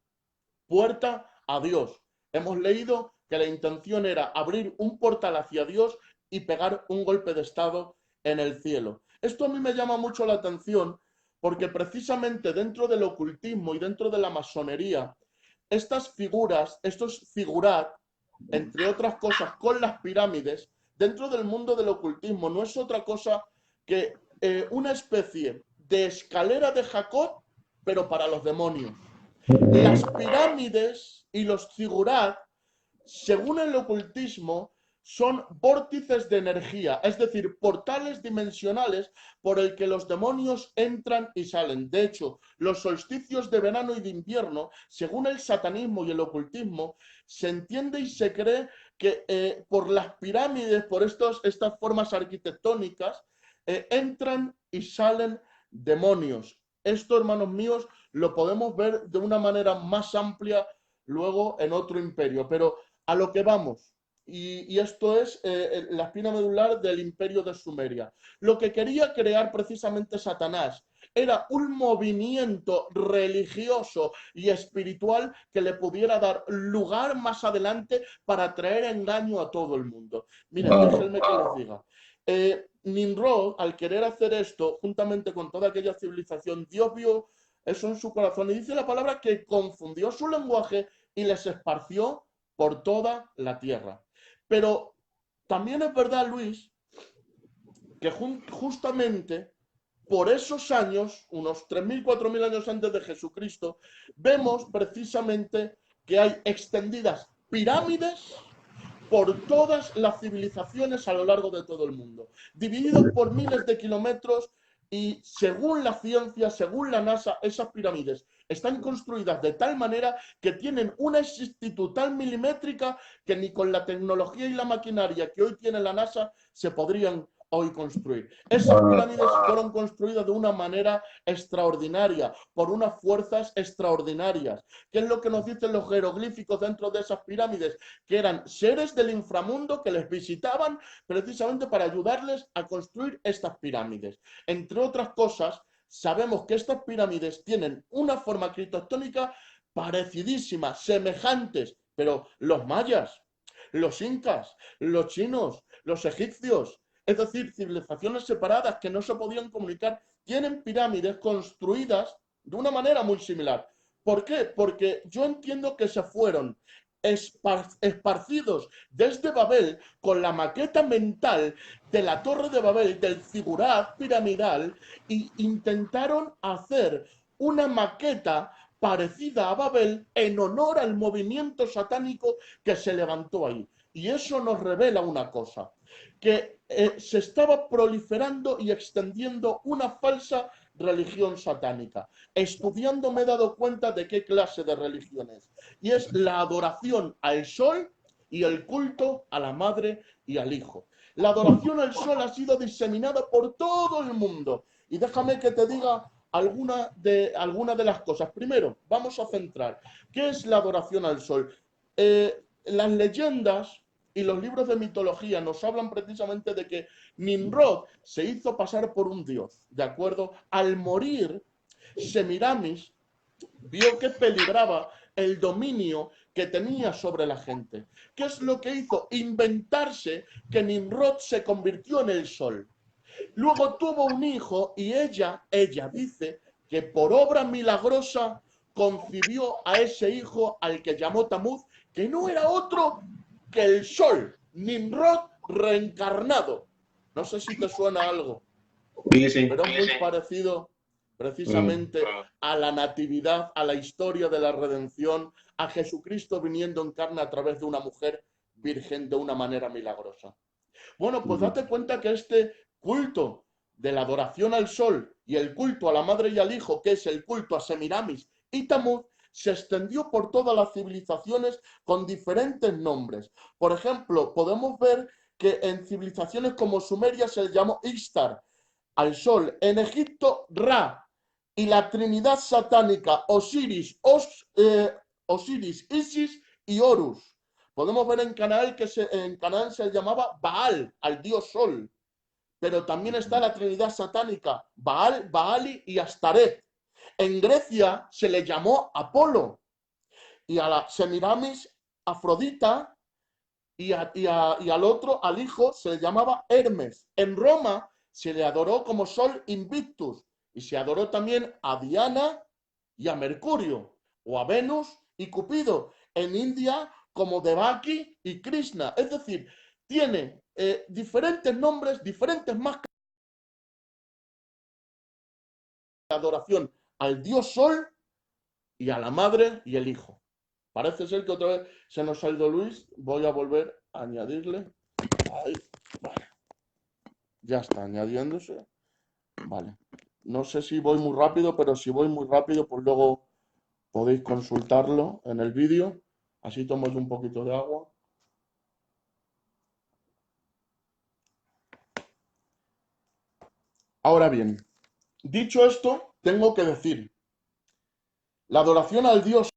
puerta a Dios. Hemos leído que la intención era abrir un portal hacia Dios y pegar un golpe de estado en el cielo. Esto a mí me llama mucho la atención porque precisamente dentro del ocultismo y dentro de la masonería, estas figuras, estos figurat, entre otras cosas, con las pirámides, dentro del mundo del ocultismo, no es otra cosa que una especie de escalera de Jacob, pero para los demonios. Las pirámides y los figurat, según el ocultismo, son vórtices de energía, es decir, portales dimensionales por el que los demonios entran y salen. De hecho, los solsticios de verano y de invierno, según el satanismo y el ocultismo, se entiende y se cree que por las pirámides, por estas formas arquitectónicas, entran y salen demonios. Esto, hermanos míos, lo podemos ver de una manera más amplia luego en otro imperio, pero a lo que vamos. Y esto es la espina medular del imperio de Sumeria. Lo que quería crear precisamente Satanás era un movimiento religioso y espiritual que le pudiera dar lugar más adelante para traer engaño a todo el mundo. Miren, déjenme que les diga. Nimrod, al querer hacer esto, juntamente con toda aquella civilización, Dios vio eso en su corazón y dice la palabra que confundió su lenguaje y les esparció por toda la tierra. Pero también es verdad, Luis, que justamente por esos años, unos 3.000, 4.000 años antes de Jesucristo, vemos precisamente que hay extendidas pirámides por todas las civilizaciones a lo largo de todo el mundo, divididos por miles de kilómetros, y según la ciencia, según la NASA, esas pirámides están construidas de tal manera que tienen una exactitud tan milimétrica que ni con la tecnología y la maquinaria que hoy tiene la NASA se podrían hoy construir. Esas pirámides fueron construidas de una manera extraordinaria, por unas fuerzas extraordinarias. ¿Qué es lo que nos dicen los jeroglíficos dentro de esas pirámides? Que eran seres del inframundo que les visitaban precisamente para ayudarles a construir estas pirámides. Entre otras cosas, sabemos que estas pirámides tienen una forma arquitectónica parecidísima, semejantes, pero los mayas, los incas, los chinos, los egipcios, es decir, civilizaciones separadas que no se podían comunicar, tienen pirámides construidas de una manera muy similar. ¿Por qué? Porque yo entiendo que se fueron esparcidos desde Babel con la maqueta mental de la Torre de Babel, del zigurat piramidal, y intentaron hacer una maqueta parecida a Babel en honor al movimiento satánico que se levantó ahí. Y eso nos revela una cosa, que se estaba proliferando y extendiendo una falsa religión satánica. Estudiando me he dado cuenta de qué clase de religión es. Y es la adoración al sol y el culto a la madre y al hijo. La adoración al sol ha sido diseminada por todo el mundo. Y déjame que te diga alguna de las cosas. Primero, vamos a centrar. ¿Qué es la adoración al sol? Las leyendas y los libros de mitología nos hablan precisamente de que Nimrod se hizo pasar por un dios, ¿de acuerdo? Al morir, Semiramis vio que peligraba el dominio que tenía sobre la gente. ¿Qué es lo que hizo? Inventarse que Nimrod se convirtió en el sol. Luego tuvo un hijo y ella dice que por obra milagrosa concibió a ese hijo al que llamó Tamuz, que no era otro que el sol, Nimrod reencarnado. No sé si te suena algo, Sí, sí. pero es muy parecido precisamente a la natividad, a la historia de la redención, a Jesucristo viniendo en carne a través de una mujer virgen de una manera milagrosa. Bueno, pues date cuenta que este culto de la adoración al sol y el culto a la madre y al hijo, que es el culto a Semiramis y Tamuz, se extendió por todas las civilizaciones con diferentes nombres. Por ejemplo, podemos ver que en civilizaciones como Sumeria se le llamó Ishtar al sol, en Egipto Ra, y la trinidad satánica Osiris, Isis y Horus. Podemos ver en Canaán que en Canaán se le llamaba Baal, al dios sol, pero también está la trinidad satánica, Baal, Baali y Astaret. En Grecia se le llamó Apolo, y a la Semiramis Afrodita, y al otro, al hijo, se le llamaba Hermes. En Roma se le adoró como Sol Invictus, y se adoró también a Diana y a Mercurio, o a Venus y Cupido. En India como Devaki y Krishna. Es decir, tiene diferentes nombres, diferentes máscaras de adoración al dios Sol y a la madre y el hijo. Parece ser que otra vez se nos ha ido Luis. Voy a volver a añadirle. Ahí, vale. Ya está añadiéndose. Vale. No sé si voy muy rápido, pero si voy muy rápido, pues luego podéis consultarlo en el vídeo. Así tomo yo un poquito de agua. Ahora bien, dicho esto, tengo que decir, la adoración al Dios.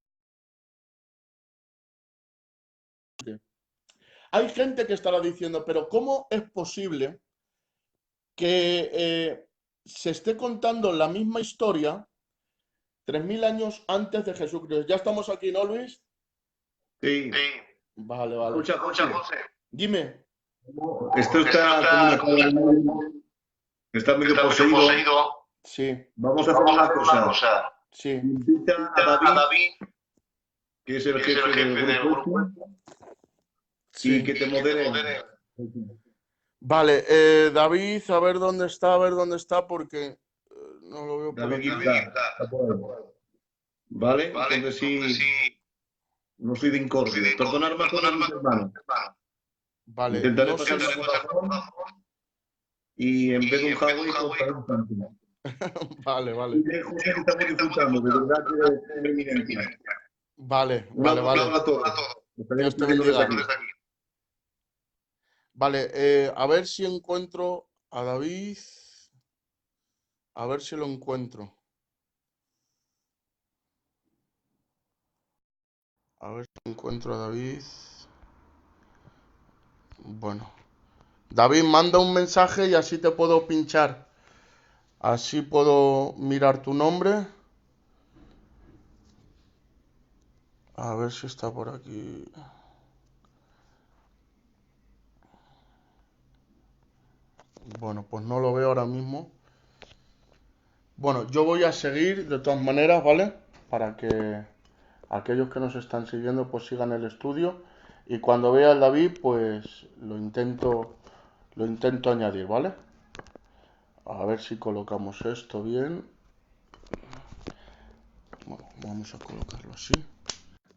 Hay gente que estará diciendo, pero ¿cómo es posible que se esté contando la misma historia 3.000 años antes de Jesucristo? Ya estamos aquí, ¿no, Luis? Sí. Vale, vale. Escucha, José. Dime. Esto está está medio poseído. Sí. Vamos a hacer una cosa. Sí. Invita a David, que es el jefe del grupo, Sí. y que te modere. Vale, David, a ver dónde está, porque No lo veo por David aquí. está por ahí. Vale, entonces sí, no soy de incordio. Perdonadme a todos mis hermanos. Vale, Intentaré no sé pasar la si... Vodafone y en vez de un Huawei, costaré un Samsung. Vale, Y vale. José, que estamos disfrutando, de verdad que una eminencia. Vale, Un vale, abrazo vale. a todos. Estaremos Dios te escribiendo desde bendiga. aquí. Vale, a ver si encuentro a David. A ver si lo encuentro. A ver si encuentro a David. Bueno. David, manda un mensaje y así te puedo pinchar. Así puedo mirar tu nombre. A ver si está por aquí. Bueno, pues no lo veo ahora mismo. Bueno, yo voy a seguir de todas maneras, ¿vale? Para que aquellos que nos están siguiendo pues sigan el estudio. Y cuando vea al David, pues lo intento añadir, ¿vale? A ver si colocamos esto bien. Bueno, vamos a colocarlo así.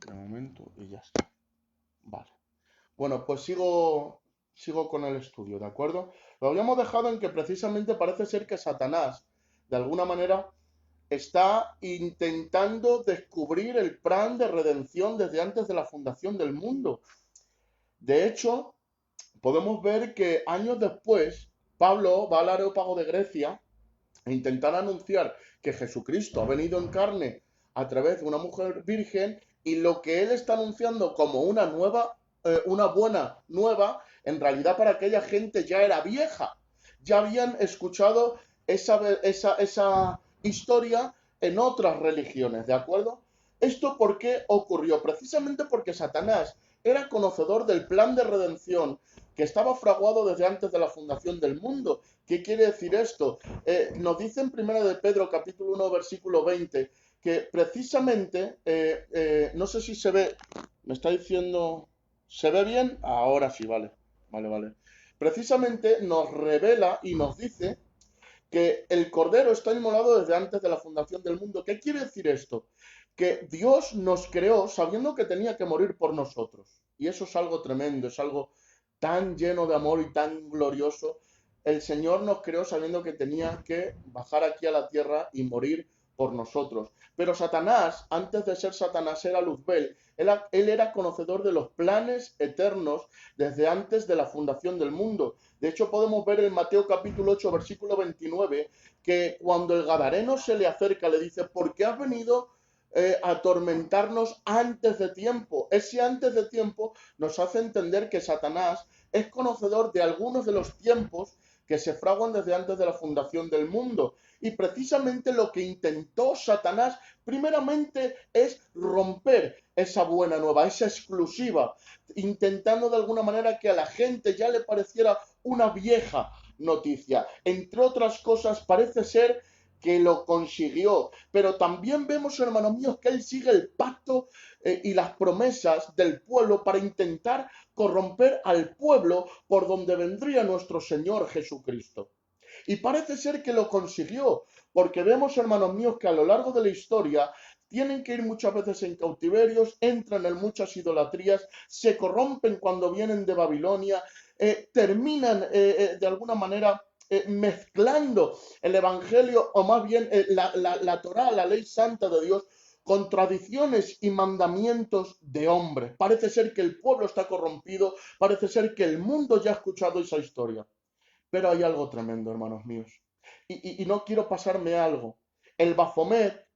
De momento y ya está. Vale. Bueno, pues sigo con el estudio, ¿de acuerdo? Lo habíamos dejado en que precisamente parece ser que Satanás, de alguna manera, está intentando descubrir el plan de redención desde antes de la fundación del mundo. De hecho, podemos ver que años después, Pablo va al Areópago de Grecia e intentar anunciar que Jesucristo ha venido en carne a través de una mujer virgen y lo que él está anunciando como una buena nueva, en realidad para aquella gente ya era vieja. Ya habían escuchado esa historia en otras religiones, ¿de acuerdo? ¿Esto por qué ocurrió? Precisamente porque Satanás era conocedor del plan de redención que estaba fraguado desde antes de la fundación del mundo. ¿Qué quiere decir esto? Nos dice en 1 de Pedro, capítulo 1, versículo 20, que precisamente, no sé si se ve, me está diciendo, ¿se ve bien? Ahora sí, vale, vale. Precisamente nos revela y nos dice que el Cordero está inmolado desde antes de la fundación del mundo. ¿Qué quiere decir esto? Que Dios nos creó sabiendo que tenía que morir por nosotros. Y eso es algo tremendo, es algo tan lleno de amor y tan glorioso. El Señor nos creó sabiendo que tenía que bajar aquí a la tierra y morir por nosotros. Pero Satanás, antes de ser Satanás, era Luzbel. Él era conocedor de los planes eternos desde antes de la fundación del mundo. De hecho, podemos ver en Mateo capítulo 8, versículo 29, que cuando el Gadareno se le acerca, le dice, ¿por qué has venido a atormentarnos antes de tiempo? Ese antes de tiempo nos hace entender que Satanás es conocedor de algunos de los tiempos que se fraguan desde antes de la fundación del mundo. Y precisamente lo que intentó Satanás primeramente es romper esa buena nueva, esa exclusiva, intentando de alguna manera que a la gente ya le pareciera una vieja noticia. Entre otras cosas, parece ser que lo consiguió, pero también vemos, hermanos míos, que él sigue el pacto y las promesas del pueblo para intentar corromper al pueblo por donde vendría nuestro Señor Jesucristo. Y parece ser que lo consiguió, porque vemos, hermanos míos, que a lo largo de la historia tienen que ir muchas veces en cautiverios, entran en muchas idolatrías, se corrompen cuando vienen de Babilonia, terminan de alguna manera mezclando el Evangelio, o más bien la Torá, la ley santa de Dios, con tradiciones y mandamientos de hombres. Parece ser que el pueblo está corrompido, parece ser que el mundo ya ha escuchado esa historia. Pero hay algo tremendo, hermanos míos. Y no quiero pasarme algo. El Baphomet,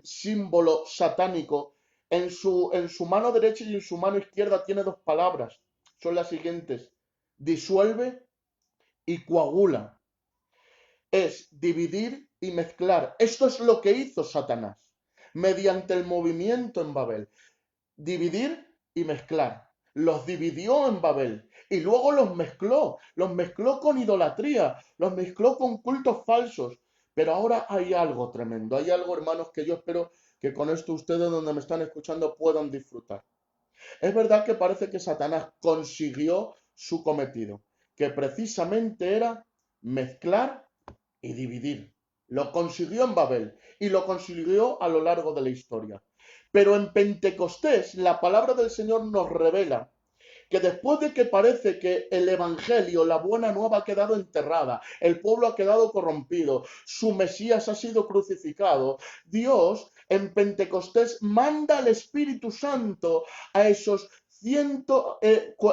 símbolo satánico, en su mano derecha y en su mano izquierda tiene dos palabras. Son las siguientes: disuelve y coagula. Es dividir y mezclar. Esto es lo que hizo Satanás mediante el movimiento en Babel. Dividir y mezclar. Los dividió en Babel y luego los mezcló con idolatría, los mezcló con cultos falsos. Pero ahora hay algo tremendo, hay algo, hermanos, que yo espero que con esto ustedes donde me están escuchando puedan disfrutar. Es verdad que parece que Satanás consiguió su cometido, que precisamente era mezclar y dividir. Lo consiguió en Babel y lo consiguió a lo largo de la historia. Pero en Pentecostés la palabra del Señor nos revela que después de que parece que el evangelio, la buena nueva, ha quedado enterrada, el pueblo ha quedado corrompido, su Mesías ha sido crucificado, Dios en Pentecostés manda al Espíritu Santo a esos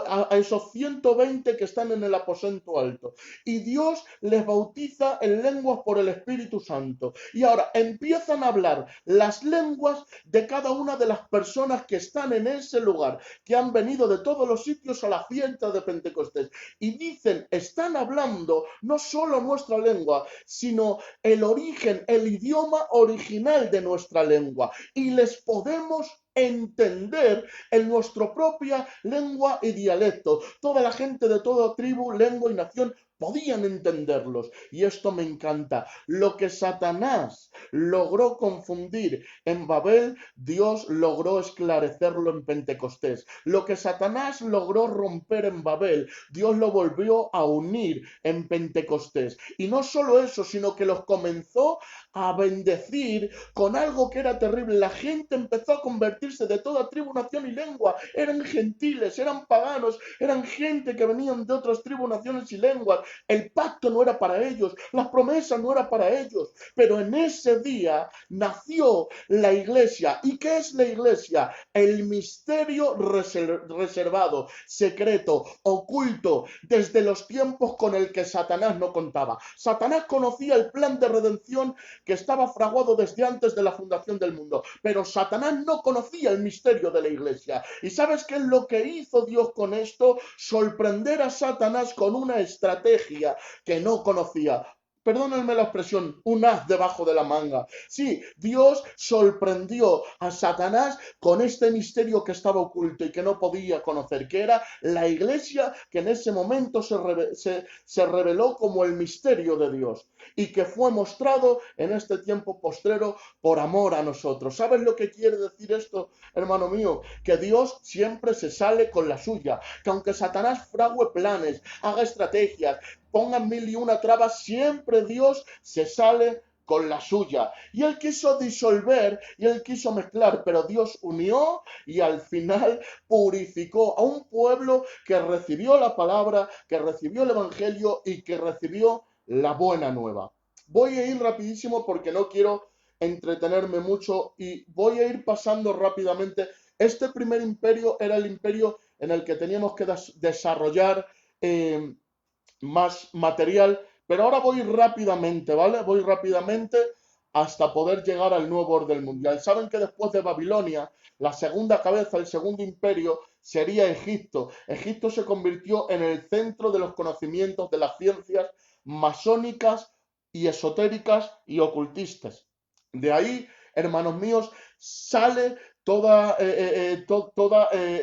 a esos 120 que están en el aposento alto. Y Dios les bautiza en lenguas por el Espíritu Santo. Y ahora empiezan a hablar las lenguas de cada una de las personas que están en ese lugar, que han venido de todos los sitios a la fiesta de Pentecostés. Y dicen, están hablando no solo nuestra lengua, sino el origen, el idioma original de nuestra lengua. Y les podemos entender en nuestra propia lengua y dialecto. Toda la gente de toda tribu, lengua y nación podían entenderlos. Y esto me encanta. Lo que Satanás logró confundir en Babel, Dios logró esclarecerlo en Pentecostés. Lo que Satanás logró romper en Babel, Dios lo volvió a unir en Pentecostés. Y no solo eso, sino que los comenzó a bendecir con algo que era terrible. La gente empezó a convertirse de toda tribu, nación y lengua. Eran gentiles, eran paganos, eran gente que venían de otras tribus, naciones y lenguas. El pacto no era para ellos, las promesas no eran para ellos, pero en ese día nació la iglesia. ¿Y qué es la iglesia? El misterio reservado, secreto, oculto, desde los tiempos con el que Satanás no contaba. Satanás conocía el plan de redención que estaba fraguado desde antes de la fundación del mundo, pero Satanás no conocía el misterio de la iglesia. ¿Y sabes qué es lo que hizo Dios con esto? Sorprender a Satanás con una estrategia que no conocía. Perdónenme la expresión, un as debajo de la manga. Sí, Dios sorprendió a Satanás con este misterio que estaba oculto y que no podía conocer, que era la iglesia, que en ese momento se reveló como el misterio de Dios y que fue mostrado en este tiempo postrero por amor a nosotros. ¿Sabes lo que quiere decir esto, hermano mío? Que Dios siempre se sale con la suya, que aunque Satanás frague planes, haga estrategias, pongan 1001 trabas, siempre Dios se sale con la suya. Y él quiso disolver y él quiso mezclar, pero Dios unió y al final purificó a un pueblo que recibió la palabra, que recibió el evangelio y que recibió la buena nueva. Voy a ir rapidísimo porque no quiero entretenerme mucho y voy a ir pasando rápidamente. Este primer imperio era el imperio en el que teníamos que desarrollar más material, pero ahora voy rápidamente, ¿vale? Voy rápidamente hasta poder llegar al nuevo orden mundial. Saben que después de Babilonia, la segunda cabeza, el segundo imperio, sería Egipto. Egipto se convirtió en el centro de los conocimientos de las ciencias masónicas y esotéricas y ocultistas. De ahí, hermanos míos, sale toda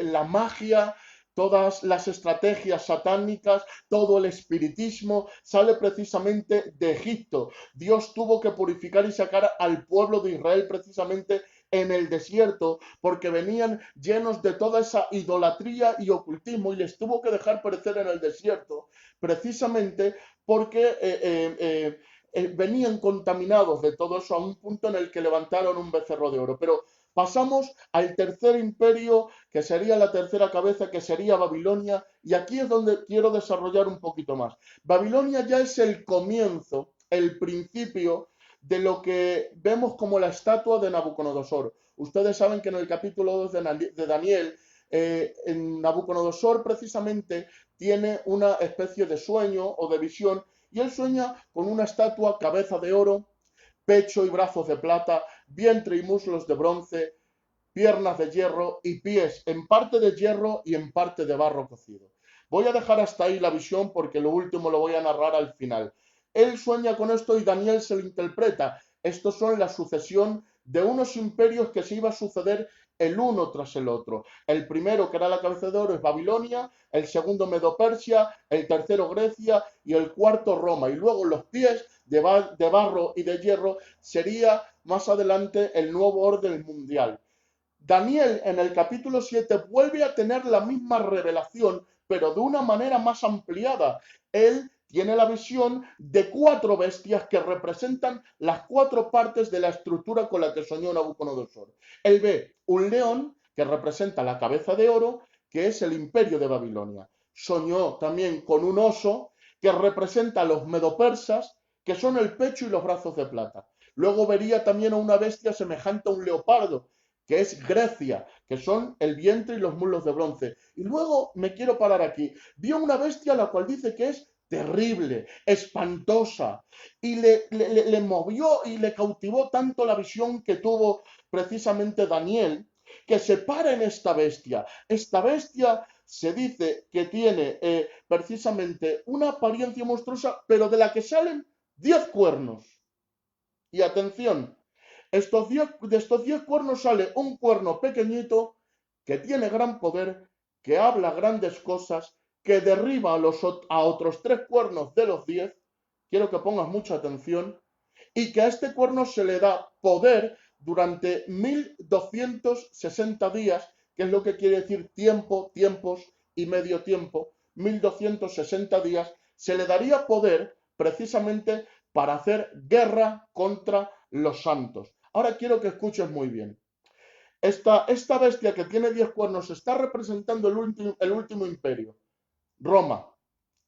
la magia, todas las estrategias satánicas, todo el espiritismo, sale precisamente de Egipto. Dios tuvo que purificar y sacar al pueblo de Israel precisamente en el desierto, porque venían llenos de toda esa idolatría y ocultismo, y les tuvo que dejar perecer en el desierto, precisamente porque venían contaminados de todo eso a un punto en el que levantaron un becerro de oro. Pero pasamos al tercer imperio, que sería la tercera cabeza, que sería Babilonia, y aquí es donde quiero desarrollar un poquito más. Babilonia ya es el comienzo, el principio de lo que vemos como la estatua de Nabucodonosor. Ustedes saben que en el capítulo 2 de Daniel, en Nabucodonosor precisamente tiene una especie de sueño o de visión, y él sueña con una estatua, cabeza de oro, pecho y brazos de plata, vientre y muslos de bronce, piernas de hierro y pies en parte de hierro y en parte de barro cocido. Voy a dejar hasta ahí la visión porque lo último lo voy a narrar al final. Él sueña con esto y Daniel se lo interpreta. Estos son la sucesión de unos imperios que se iba a suceder el uno tras el otro. El primero, que era la cabeza de oro, es Babilonia, el segundo Medo-Persia, el tercero Grecia y el cuarto Roma. Y luego los pies de barro y de hierro sería más adelante el nuevo orden mundial. Daniel en el capítulo 7 vuelve a tener la misma revelación, pero de una manera más ampliada. Él tiene la visión de 4 bestias que representan las 4 partes de la estructura con la que soñó Nabucodonosor. Él ve un león que representa la cabeza de oro, que es el imperio de Babilonia. Soñó también con un oso que representa a los medopersas, que son el pecho y los brazos de plata. Luego vería también a una bestia semejante a un leopardo, que es Grecia, que son el vientre y los muslos de bronce. Y luego me quiero parar aquí. Vio una bestia la cual dice que es terrible, espantosa, y le movió y le cautivó tanto la visión que tuvo precisamente Daniel, que se para en esta bestia. Esta bestia se dice que tiene precisamente una apariencia monstruosa, pero de la que salen 10 cuernos. Y atención, de estos 10 cuernos sale un cuerno pequeñito que tiene gran poder, que habla grandes cosas, que derriba a otros 3 cuernos de los 10. Quiero que pongas mucha atención. Y que a este cuerno se le da poder durante 1260 días, que es lo que quiere decir tiempo, tiempos y medio tiempo. 1260 días se le daría poder precisamente para hacer guerra contra los santos. Ahora quiero que escuches muy bien. Esta bestia que tiene 10 cuernos está representando el último imperio, Roma,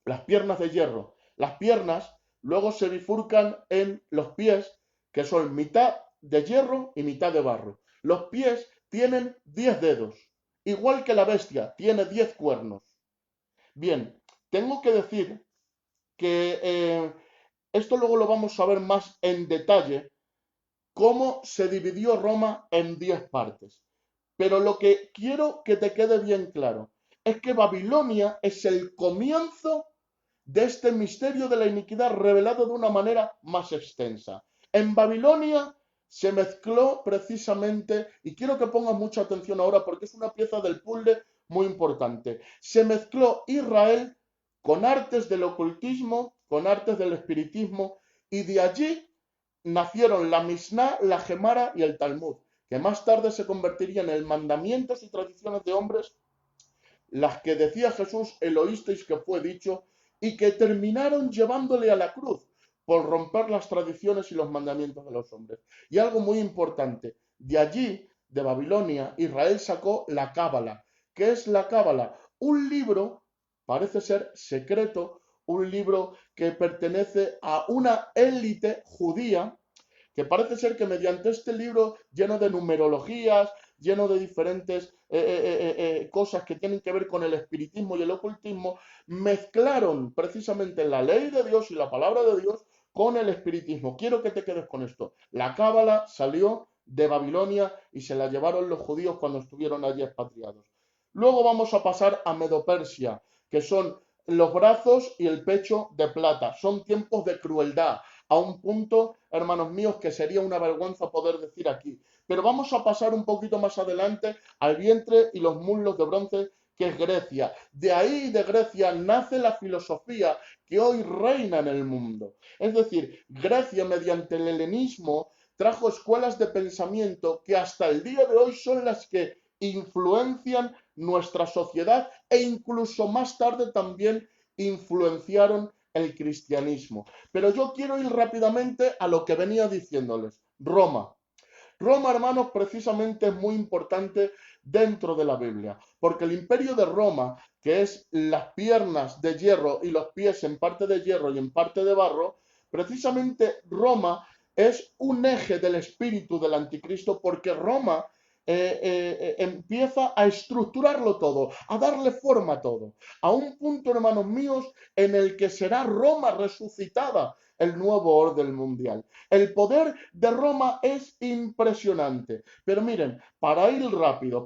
las piernas de hierro. Las piernas luego se bifurcan en los pies, que son mitad de hierro y mitad de barro. Los pies tienen 10 dedos, igual que la bestia, tiene 10 cuernos. Bien, tengo que decir que esto luego lo vamos a ver más en detalle, cómo se dividió Roma en 10 partes. Pero lo que quiero que te quede bien claro es que Babilonia es el comienzo de este misterio de la iniquidad revelado de una manera más extensa. En Babilonia se mezcló precisamente, y quiero que pongas mucha atención ahora porque es una pieza del puzzle muy importante, se mezcló Israel con artes del ocultismo, con artes del espiritismo, y de allí nacieron la Misná, la Gemara y el Talmud, que más tarde se convertirían en mandamientos y tradiciones de hombres, las que decía Jesús, el oísteis que fue dicho, y que terminaron llevándole a la cruz por romper las tradiciones y los mandamientos de los hombres. Y algo muy importante, de allí, de Babilonia, Israel sacó la Cábala. ¿Qué es la Cábala? Un libro, parece ser secreto, un libro que pertenece a una élite judía, que parece ser que mediante este libro lleno de numerologías, lleno de diferentes cosas que tienen que ver con el espiritismo y el ocultismo, mezclaron precisamente la ley de Dios y la palabra de Dios con el espiritismo. Quiero que te quedes con esto. La Cábala salió de Babilonia y se la llevaron los judíos cuando estuvieron allí expatriados. Luego vamos a pasar a Medopersia, que son los brazos y el pecho de plata. Son tiempos de crueldad, a un punto, hermanos míos, que sería una vergüenza poder decir aquí. Pero vamos a pasar un poquito más adelante al vientre y los muslos de bronce, que es Grecia. De ahí, de Grecia, nace la filosofía que hoy reina en el mundo. Es decir, Grecia, mediante el helenismo, trajo escuelas de pensamiento que hasta el día de hoy son las que influencian nuestra sociedad e incluso más tarde también influenciaron el cristianismo. Pero yo quiero ir rápidamente a lo que venía diciéndoles. Roma. Roma, hermanos, precisamente es muy importante dentro de la Biblia, porque el imperio de Roma, que es las piernas de hierro y los pies en parte de hierro y en parte de barro, precisamente Roma es un eje del espíritu del anticristo, porque Roma empieza a estructurarlo todo, a darle forma a todo, a un punto, hermanos míos, en el que será Roma resucitada, el nuevo orden mundial. El poder de Roma es impresionante, pero miren, para ir rápido,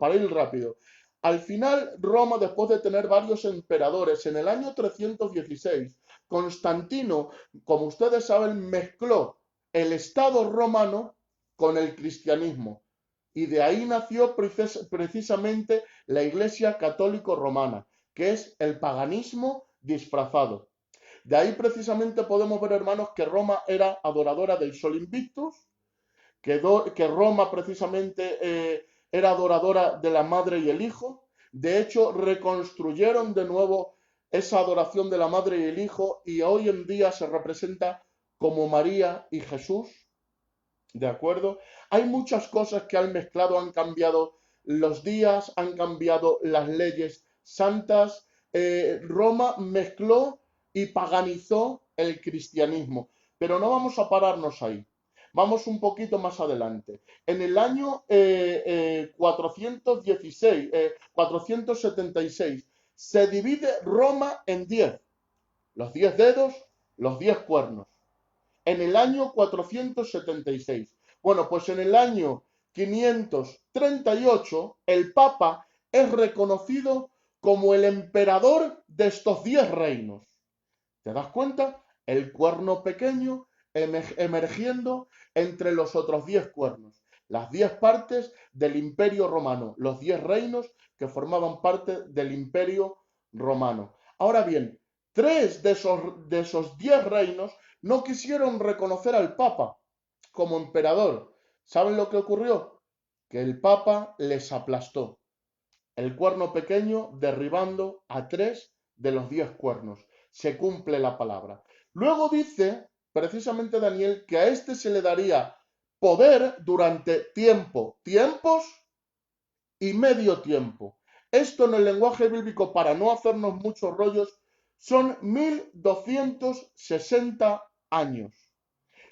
al final Roma, después de tener varios emperadores, en el año 316, Constantino, como ustedes saben, mezcló el Estado romano con el cristianismo. Y de ahí nació precisamente la Iglesia Católico Romana, que es el paganismo disfrazado. De ahí precisamente podemos ver, hermanos, que Roma era adoradora del Sol Invictus, que Roma precisamente era adoradora de la Madre y el Hijo. De hecho, reconstruyeron de nuevo esa adoración de la Madre y el Hijo, y hoy en día se representa como María y Jesús, ¿de acuerdo? Hay muchas cosas que han mezclado, han cambiado los días, han cambiado las leyes santas. Roma mezcló y paganizó el cristianismo, pero no vamos a pararnos ahí. Vamos un poquito más adelante. En el año 476, se divide Roma en 10. Los 10 dedos, los 10 cuernos. En el año 476. Bueno, pues en el año 538 el Papa es reconocido como el emperador de estos 10 reinos. ¿Te das cuenta? El cuerno pequeño emergiendo entre los otros 10 cuernos. Las 10 partes del Imperio Romano, los 10 reinos que formaban parte del Imperio Romano. Ahora bien, 3 de esos 10 reinos no quisieron reconocer al Papa como emperador. ¿Saben lo que ocurrió? Que el Papa les aplastó. El cuerno pequeño derribando a 3 de los 10 cuernos. Se cumple la palabra. Luego dice, precisamente Daniel, que a este se le daría poder durante tiempos y medio tiempo. Esto en el lenguaje bíblico, para no hacernos muchos rollos, son 1260 años.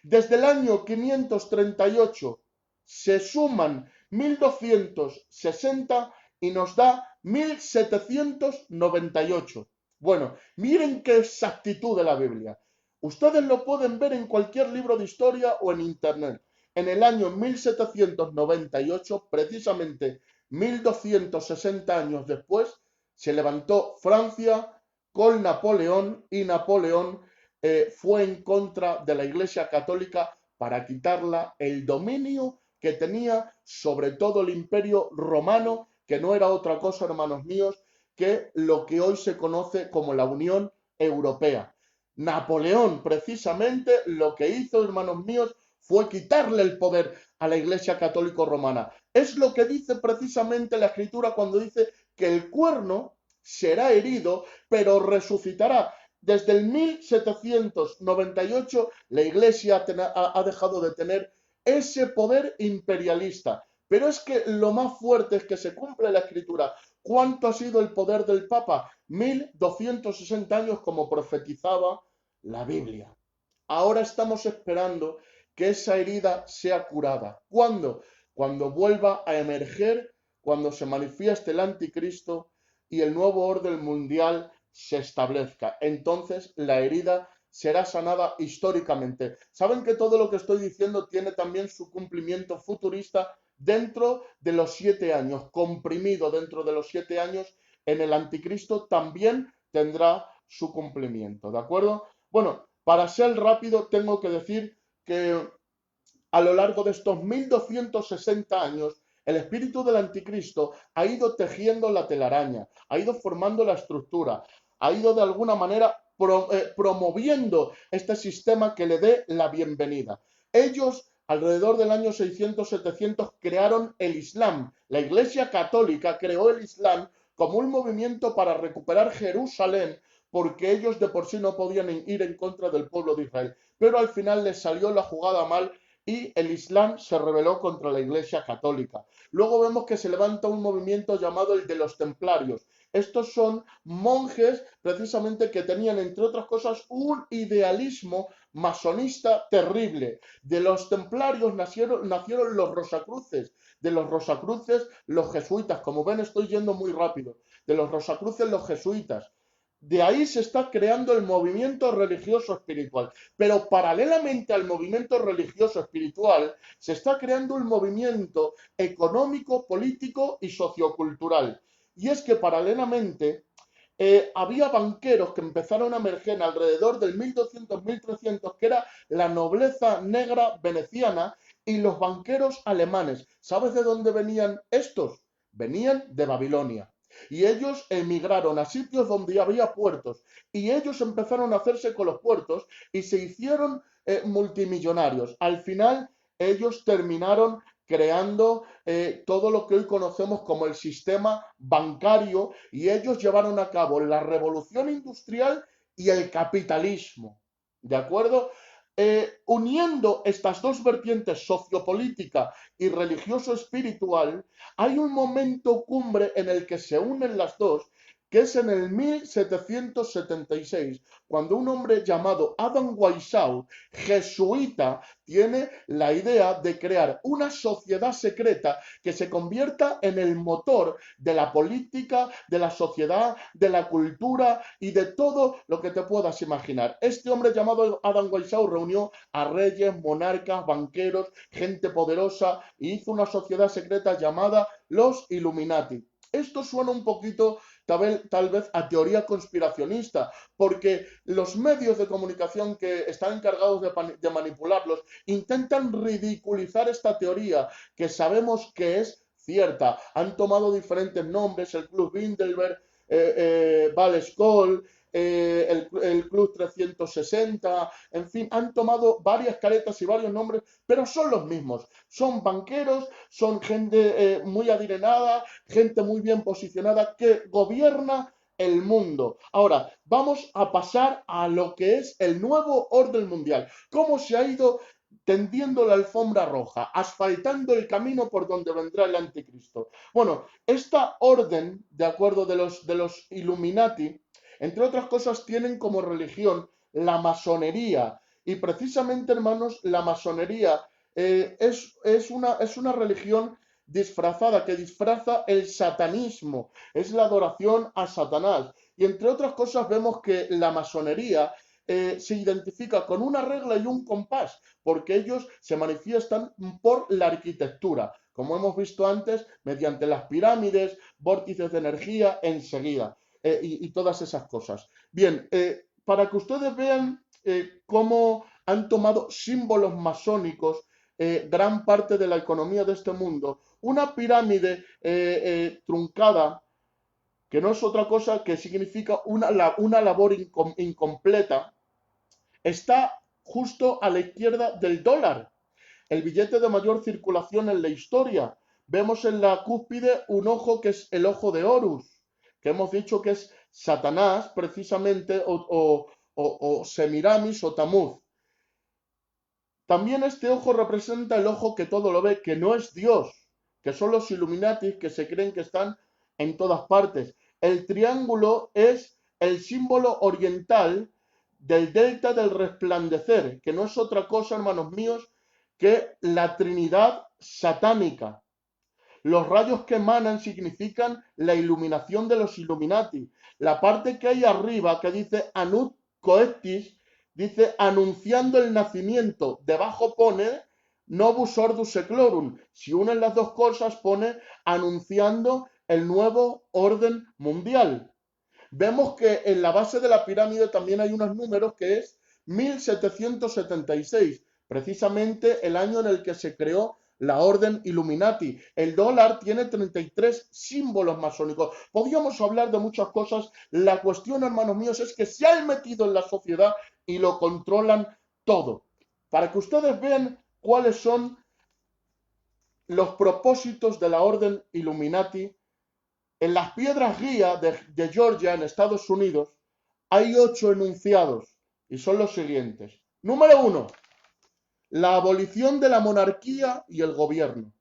Desde el año 538 se suman 1260 y nos da 1798. Bueno, miren qué exactitud de la Biblia. Ustedes lo pueden ver en cualquier libro de historia o en internet. En el año 1798, precisamente 1260 años después, se levantó Francia con Napoleón y Napoleón fue en contra de la Iglesia Católica para quitarla el dominio que tenía sobre todo el Imperio Romano, que no era otra cosa, hermanos míos, que lo que hoy se conoce como la Unión Europea. Napoleón, precisamente, lo que hizo, hermanos míos, fue quitarle el poder a la Iglesia Católica Romana. Es lo que dice precisamente la Escritura cuando dice que el cuerno será herido, pero resucitará. Desde el 1798 la Iglesia ha dejado de tener ese poder imperialista. Pero es que lo más fuerte es que se cumple la Escritura. ¿Cuánto ha sido el poder del Papa? 1260 años, como profetizaba la Biblia. Ahora estamos esperando que esa herida sea curada. ¿Cuándo? Cuando vuelva a emerger, cuando se manifieste el anticristo y el nuevo orden mundial se establezca. Entonces la herida será sanada históricamente. Saben que todo lo que estoy diciendo tiene también su cumplimiento futurista dentro de los 7 años, comprimido dentro de los 7 años, en el anticristo también tendrá su cumplimiento, ¿de acuerdo? Bueno, para ser rápido tengo que decir que a lo largo de estos 1260 años, el espíritu del anticristo ha ido tejiendo la telaraña, ha ido formando la estructura, ha ido de alguna manera promoviendo este sistema que le dé la bienvenida. Ellos, alrededor del año 600-700, crearon el Islam. La Iglesia Católica creó el Islam como un movimiento para recuperar Jerusalén, porque ellos de por sí no podían ir en contra del pueblo de Israel. Pero al final les salió la jugada mal y el Islam se rebeló contra la Iglesia Católica. Luego vemos que se levanta un movimiento llamado el de los templarios. Estos son monjes precisamente que tenían, entre otras cosas, un idealismo masonista terrible. De los templarios nacieron los rosacruces, de los rosacruces los jesuitas. Como ven, estoy yendo muy rápido. De los rosacruces los jesuitas. De ahí se está creando el movimiento religioso espiritual. Pero paralelamente al movimiento religioso espiritual, se está creando un movimiento económico, político y sociocultural. Y es que paralelamente había banqueros que empezaron a emerger alrededor del 1200-1300, que era la nobleza negra veneciana y los banqueros alemanes. ¿Sabes de dónde venían estos? Venían de Babilonia. Y ellos emigraron a sitios donde había puertos y ellos empezaron a hacerse con los puertos y se hicieron multimillonarios. Al final ellos terminaron creando todo lo que hoy conocemos como el sistema bancario, y ellos llevaron a cabo la revolución industrial y el capitalismo, ¿de acuerdo? Uniendo estas dos vertientes sociopolítica y religioso-espiritual, hay un momento cumbre en el que se unen las dos, que es en el 1776, cuando un hombre llamado Adam Weishaupt, jesuita, tiene la idea de crear una sociedad secreta que se convierta en el motor de la política, de la sociedad, de la cultura y de todo lo que te puedas imaginar. Este hombre llamado Adam Weishaupt reunió a reyes, monarcas, banqueros, gente poderosa y hizo una sociedad secreta llamada los Illuminati. Esto suena un poquito tal vez a teoría conspiracionista, porque los medios de comunicación que están encargados de manipularlos intentan ridiculizar esta teoría que sabemos que es cierta. Han tomado diferentes nombres, el Club Bilderberg, Val School, el Club 360, en fin, han tomado varias caretas y varios nombres, pero son los mismos. Son banqueros, son gente muy adinerada, gente muy bien posicionada que gobierna el mundo. Ahora, vamos a pasar a lo que es el nuevo orden mundial. ¿Cómo se ha ido tendiendo la alfombra roja, asfaltando el camino por donde vendrá el anticristo? Bueno, esta orden, de acuerdo de los Illuminati, entre otras cosas, tienen como religión la masonería. Y precisamente, hermanos, la masonería es una religión disfrazada, que disfraza el satanismo, es la adoración a Satanás. Y entre otras cosas vemos que la masonería se identifica con una regla y un compás, porque ellos se manifiestan por la arquitectura, como hemos visto antes, mediante las pirámides, vórtices de energía, enseguida, y todas esas cosas. Bien, para que ustedes vean cómo han tomado símbolos masónicos gran parte de la economía de este mundo, una pirámide truncada, que no es otra cosa que significa una labor incompleta, está justo a la izquierda del dólar, el billete de mayor circulación en la historia. Vemos en la cúspide un ojo que es el ojo de Horus, que hemos dicho que es Satanás precisamente, o Semiramis o Tamuz. También este ojo representa el ojo que todo lo ve, que no es Dios, que son los Illuminati que se creen que están en todas partes. El triángulo es el símbolo oriental del delta del resplandecer, que no es otra cosa, hermanos míos, que la Trinidad satánica. Los rayos que emanan significan la iluminación de los Illuminati. La parte que hay arriba, que dice Anut Coectis, dice anunciando el nacimiento. Debajo pone Novus Ordus Seclorum. Si unen las dos cosas, pone anunciando el nuevo orden mundial. Vemos que en la base de la pirámide también hay unos números que es 1776, precisamente el año en el que se creó la orden Illuminati. El dólar tiene 33 símbolos masónicos. Podríamos hablar de muchas cosas. La cuestión, hermanos míos, es que se han metido en la sociedad y lo controlan todo. Para que ustedes vean cuáles son los propósitos de la orden Illuminati, en las piedras guía de Georgia, en Estados Unidos, hay 8 enunciados y son los siguientes. Número 1, la abolición de la monarquía y el gobierno.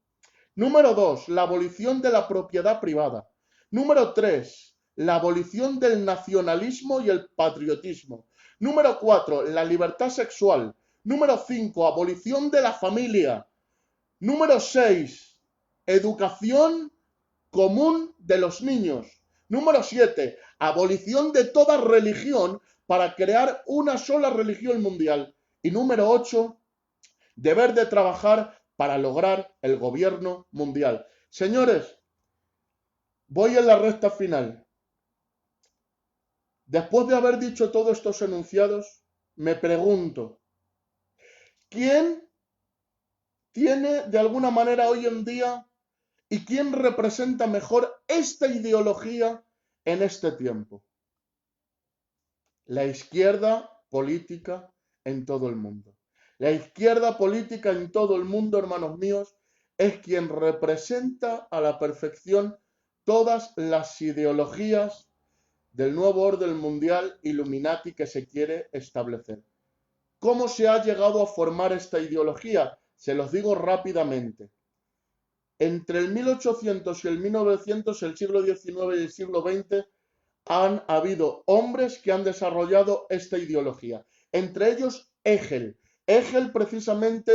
Número 2, la abolición de la propiedad privada. Número 3, la abolición del nacionalismo y el patriotismo. Número 4, la libertad sexual. Número 5, abolición de la familia. Número 6, educación común de los niños. Número 7, abolición de toda religión para crear una sola religión mundial. Y número 8, deber de trabajar para lograr el gobierno mundial. Señores, voy en la recta final. Después de haber dicho todos estos enunciados, me pregunto, ¿quién tiene de alguna manera hoy en día y quién representa mejor esta ideología en este tiempo? La izquierda política en todo el mundo. La izquierda política en todo el mundo, hermanos míos, es quien representa a la perfección todas las ideologías del nuevo orden mundial Illuminati que se quiere establecer. ¿Cómo se ha llegado a formar esta ideología? Se los digo rápidamente. Entre el 1800 y el 1900, el siglo XIX y el siglo XX, han habido hombres que han desarrollado esta ideología. Entre ellos, Hegel. Hegel precisamente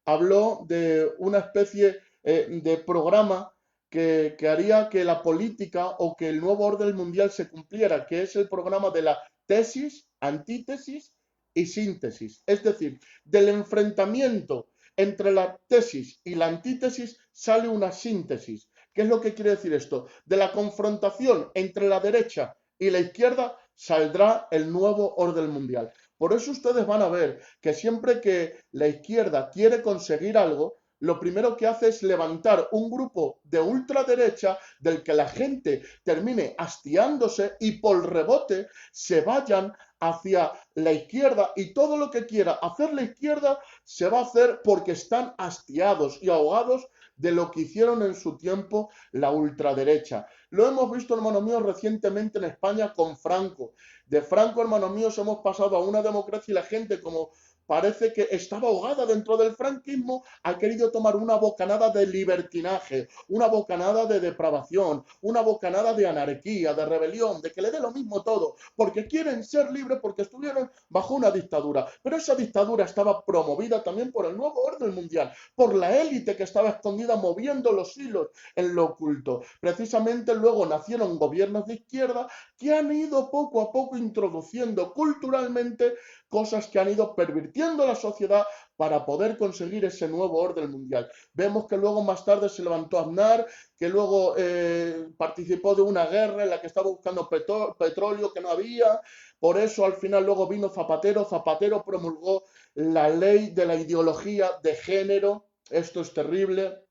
habló de una especie de programa que haría que la política o que el nuevo orden mundial se cumpliera, que es el programa de la tesis, antítesis y síntesis. Es decir, del enfrentamiento entre la tesis y la antítesis sale una síntesis. ¿Qué es lo que quiere decir esto? De la confrontación entre la derecha y la izquierda saldrá el nuevo orden mundial. Por eso ustedes van a ver que siempre que la izquierda quiere conseguir algo, lo primero que hace es levantar un grupo de ultraderecha del que la gente termine hastiándose y por rebote se vayan hacia la izquierda, y todo lo que quiera hacer la izquierda se va a hacer porque están hastiados y ahogados de lo que hicieron en su tiempo la ultraderecha. Lo hemos visto, hermanos míos, recientemente en España con Franco. De Franco, hermanos míos, hemos pasado a una democracia y la gente, como parece que estaba ahogada dentro del franquismo, ha querido tomar una bocanada de libertinaje, una bocanada de depravación, una bocanada de anarquía, de rebelión, de que le dé lo mismo todo, porque quieren ser libres porque estuvieron bajo una dictadura. Pero esa dictadura estaba promovida también por el nuevo orden mundial, por la élite que estaba escondida moviendo los hilos en lo oculto. Precisamente luego nacieron gobiernos de izquierda que han ido poco a poco introduciendo culturalmente cosas que han ido pervirtiendo la sociedad para poder conseguir ese nuevo orden mundial. Vemos que luego más tarde se levantó Aznar, que luego participó de una guerra en la que estaba buscando petróleo que no había. Por eso al final luego vino Zapatero. Zapatero promulgó la ley de la ideología de género. Esto es terrible.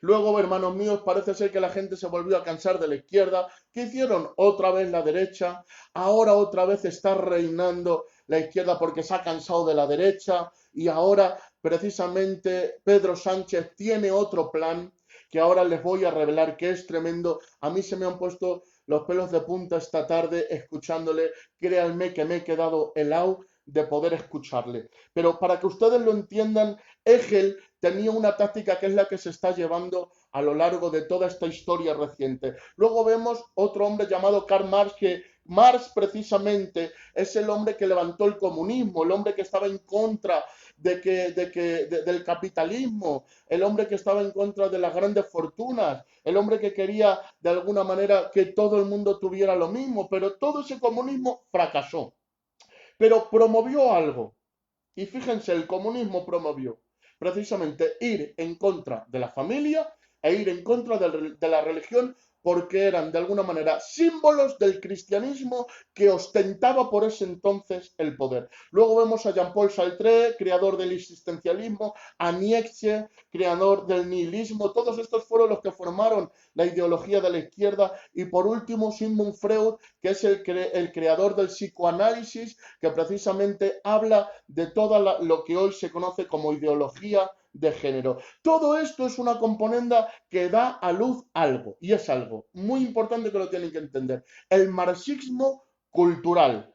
Luego, hermanos míos, parece ser que la gente se volvió a cansar de la izquierda. ¿Qué hicieron? Otra vez la derecha. Ahora otra vez está reinando la izquierda porque se ha cansado de la derecha. Y ahora, precisamente, Pedro Sánchez tiene otro plan que ahora les voy a revelar, que es tremendo. A mí se me han puesto los pelos de punta esta tarde escuchándole. Créanme que me he quedado helado de poder escucharle. Pero para que ustedes lo entiendan, Hegel tenía una táctica que es la que se está llevando a lo largo de toda esta historia reciente. Luego vemos otro hombre llamado Karl Marx, que Marx precisamente es el hombre que levantó el comunismo, el hombre que estaba en contra del capitalismo, el hombre que estaba en contra de las grandes fortunas, el hombre que quería de alguna manera que todo el mundo tuviera lo mismo, pero todo ese comunismo fracasó. Pero promovió algo. Y fíjense, el comunismo promovió precisamente ir en contra de la familia e ir en contra de la religión, porque eran de alguna manera símbolos del cristianismo que ostentaba por ese entonces el poder. Luego vemos a Jean-Paul Sartre, creador del existencialismo, a Nietzsche, creador del nihilismo. Todos estos fueron los que formaron la ideología de la izquierda. Y por último, Sigmund Freud, que es el creador del psicoanálisis, que precisamente habla de todo lo que hoy se conoce como ideología de género. Todo esto es una componenda que da a luz algo, y es algo muy importante que lo tienen que entender: el marxismo cultural.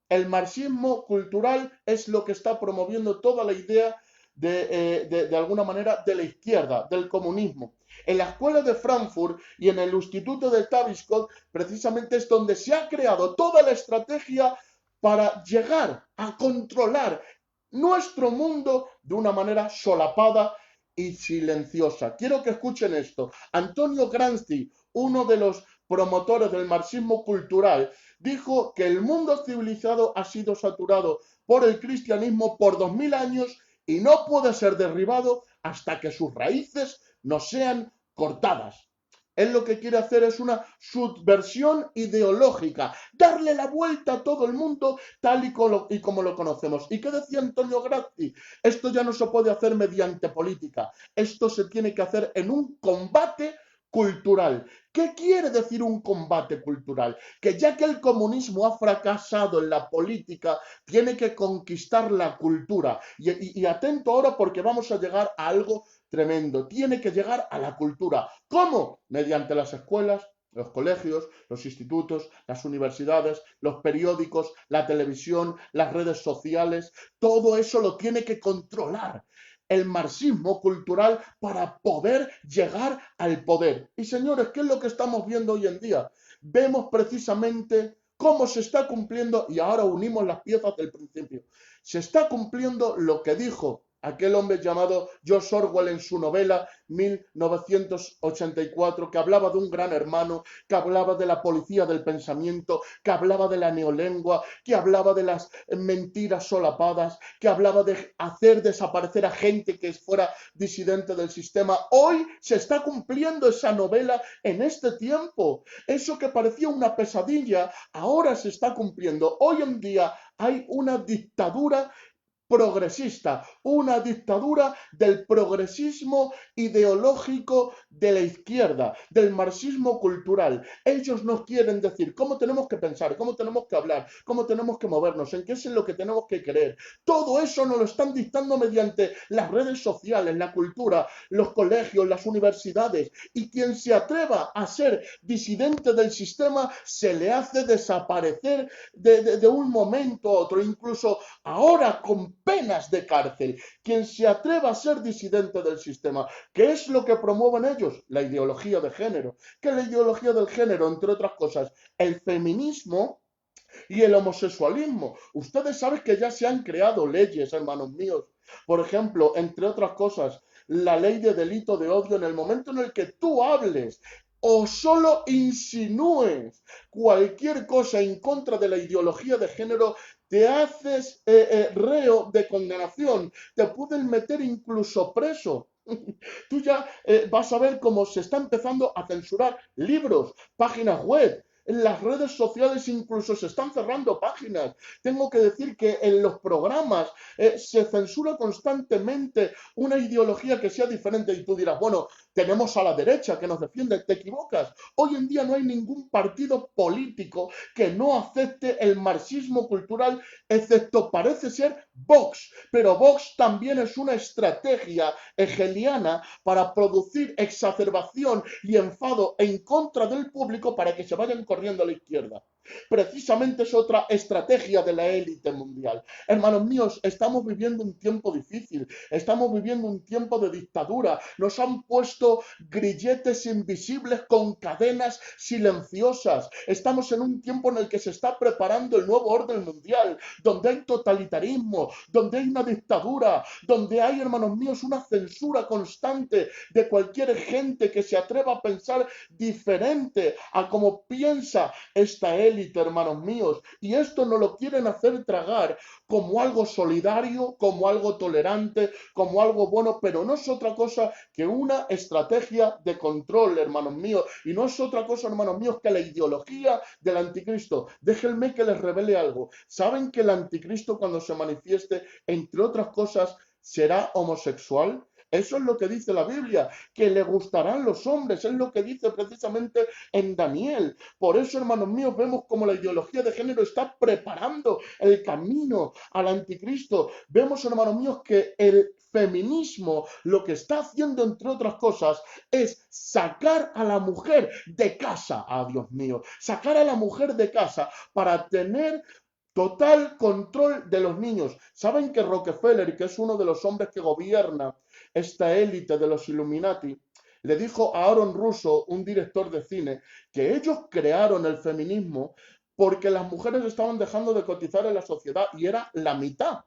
El marxismo cultural es lo que está promoviendo toda la idea de alguna manera de la izquierda, del comunismo. En la escuela de Frankfurt y en el instituto de Tavistock precisamente es donde se ha creado toda la estrategia para llegar a controlar nuestro mundo de una manera solapada y silenciosa. Quiero que escuchen esto. Antonio Gramsci, uno de los promotores del marxismo cultural, dijo que el mundo civilizado ha sido saturado por el cristianismo por 2000 años y no puede ser derribado hasta que sus raíces no sean cortadas. Él lo que quiere hacer es una subversión ideológica, darle la vuelta a todo el mundo tal y como lo conocemos. ¿Y qué decía Antonio Gramsci? Esto ya no se puede hacer mediante política, esto se tiene que hacer en un combate cultural. ¿Qué quiere decir un combate cultural? Que ya que el comunismo ha fracasado en la política, tiene que conquistar la cultura. Y atento ahora, porque vamos a llegar a algo tremendo. Tiene que llegar a la cultura. ¿Cómo? Mediante las escuelas, los colegios, los institutos, las universidades, los periódicos, la televisión, las redes sociales. Todo eso lo tiene que controlar el marxismo cultural para poder llegar al poder. Y señores, ¿qué es lo que estamos viendo hoy en día? Vemos precisamente cómo se está cumpliendo, y ahora unimos las piezas del principio. Se está cumpliendo lo que dijo aquel hombre llamado George Orwell en su novela 1984, que hablaba de un gran hermano, que hablaba de la policía del pensamiento, que hablaba de la neolengua, que hablaba de las mentiras solapadas, que hablaba de hacer desaparecer a gente que fuera disidente del sistema. Hoy se está cumpliendo esa novela en este tiempo. Eso que parecía una pesadilla, ahora se está cumpliendo. Hoy en día hay una dictadura progresista, una dictadura del progresismo ideológico de la izquierda, del marxismo cultural. Ellos nos quieren decir cómo tenemos que pensar, cómo tenemos que hablar, cómo tenemos que movernos, en qué es en lo que tenemos que creer. Todo eso nos lo están dictando mediante las redes sociales, la cultura, los colegios, las universidades, y quien se atreva a ser disidente del sistema se le hace desaparecer de un momento a otro, incluso ahora con penas de cárcel. Quien se atreva a ser disidente del sistema. ¿Qué es lo que promueven ellos? La ideología de género. ¿Qué es la ideología del género? Entre otras cosas, el feminismo y el homosexualismo. Ustedes saben que ya se han creado leyes, hermanos míos. Por ejemplo, entre otras cosas, la ley de delito de odio. En el momento en el que tú hables o solo insinúes cualquier cosa en contra de la ideología de género, te haces reo de condenación, te pueden meter incluso preso. Tú ya vas a ver cómo se está empezando a censurar libros, páginas web. En las redes sociales incluso se están cerrando páginas. Tengo que decir que en los programas se censura constantemente una ideología que sea diferente. Y tú dirás, bueno, tenemos a la derecha que nos defiende. Te equivocas. Hoy en día no hay ningún partido político que no acepte el marxismo cultural, excepto parece ser Vox. Pero Vox también es una estrategia hegeliana para producir exacerbación y enfado en contra del público para que se vayan corriendo a la izquierda. Precisamente es otra estrategia de la élite mundial. Hermanos míos, estamos viviendo un tiempo difícil, estamos viviendo un tiempo de dictadura, nos han puesto grilletes invisibles con cadenas silenciosas, estamos en un tiempo en el que se está preparando el nuevo orden mundial, donde hay totalitarismo, donde hay una dictadura, donde hay, hermanos míos, una censura constante de cualquier gente que se atreva a pensar diferente a como piensa esta élite, hermanos míos, y esto nos lo quieren hacer tragar como algo solidario, como algo tolerante, como algo bueno, pero no es otra cosa que una estrategia de control, hermanos míos, y no es otra cosa, hermanos míos, que la ideología del anticristo. Déjenme que les revele algo. ¿Saben que el anticristo, cuando se manifieste, entre otras cosas, será homosexual? Eso es lo que dice la Biblia, que le gustarán los hombres, es lo que dice precisamente en Daniel. Por eso, hermanos míos, vemos como la ideología de género está preparando el camino al anticristo. Vemos, hermanos míos, que el feminismo lo que está haciendo, entre otras cosas, es sacar a la mujer de casa, Dios mío, sacar a la mujer de casa para tener total control de los niños. ¿Saben que Rockefeller, que es uno de los hombres que gobierna esta élite de los Illuminati, le dijo a Aaron Russo, un director de cine, que ellos crearon el feminismo porque las mujeres estaban dejando de cotizar en la sociedad y era la mitad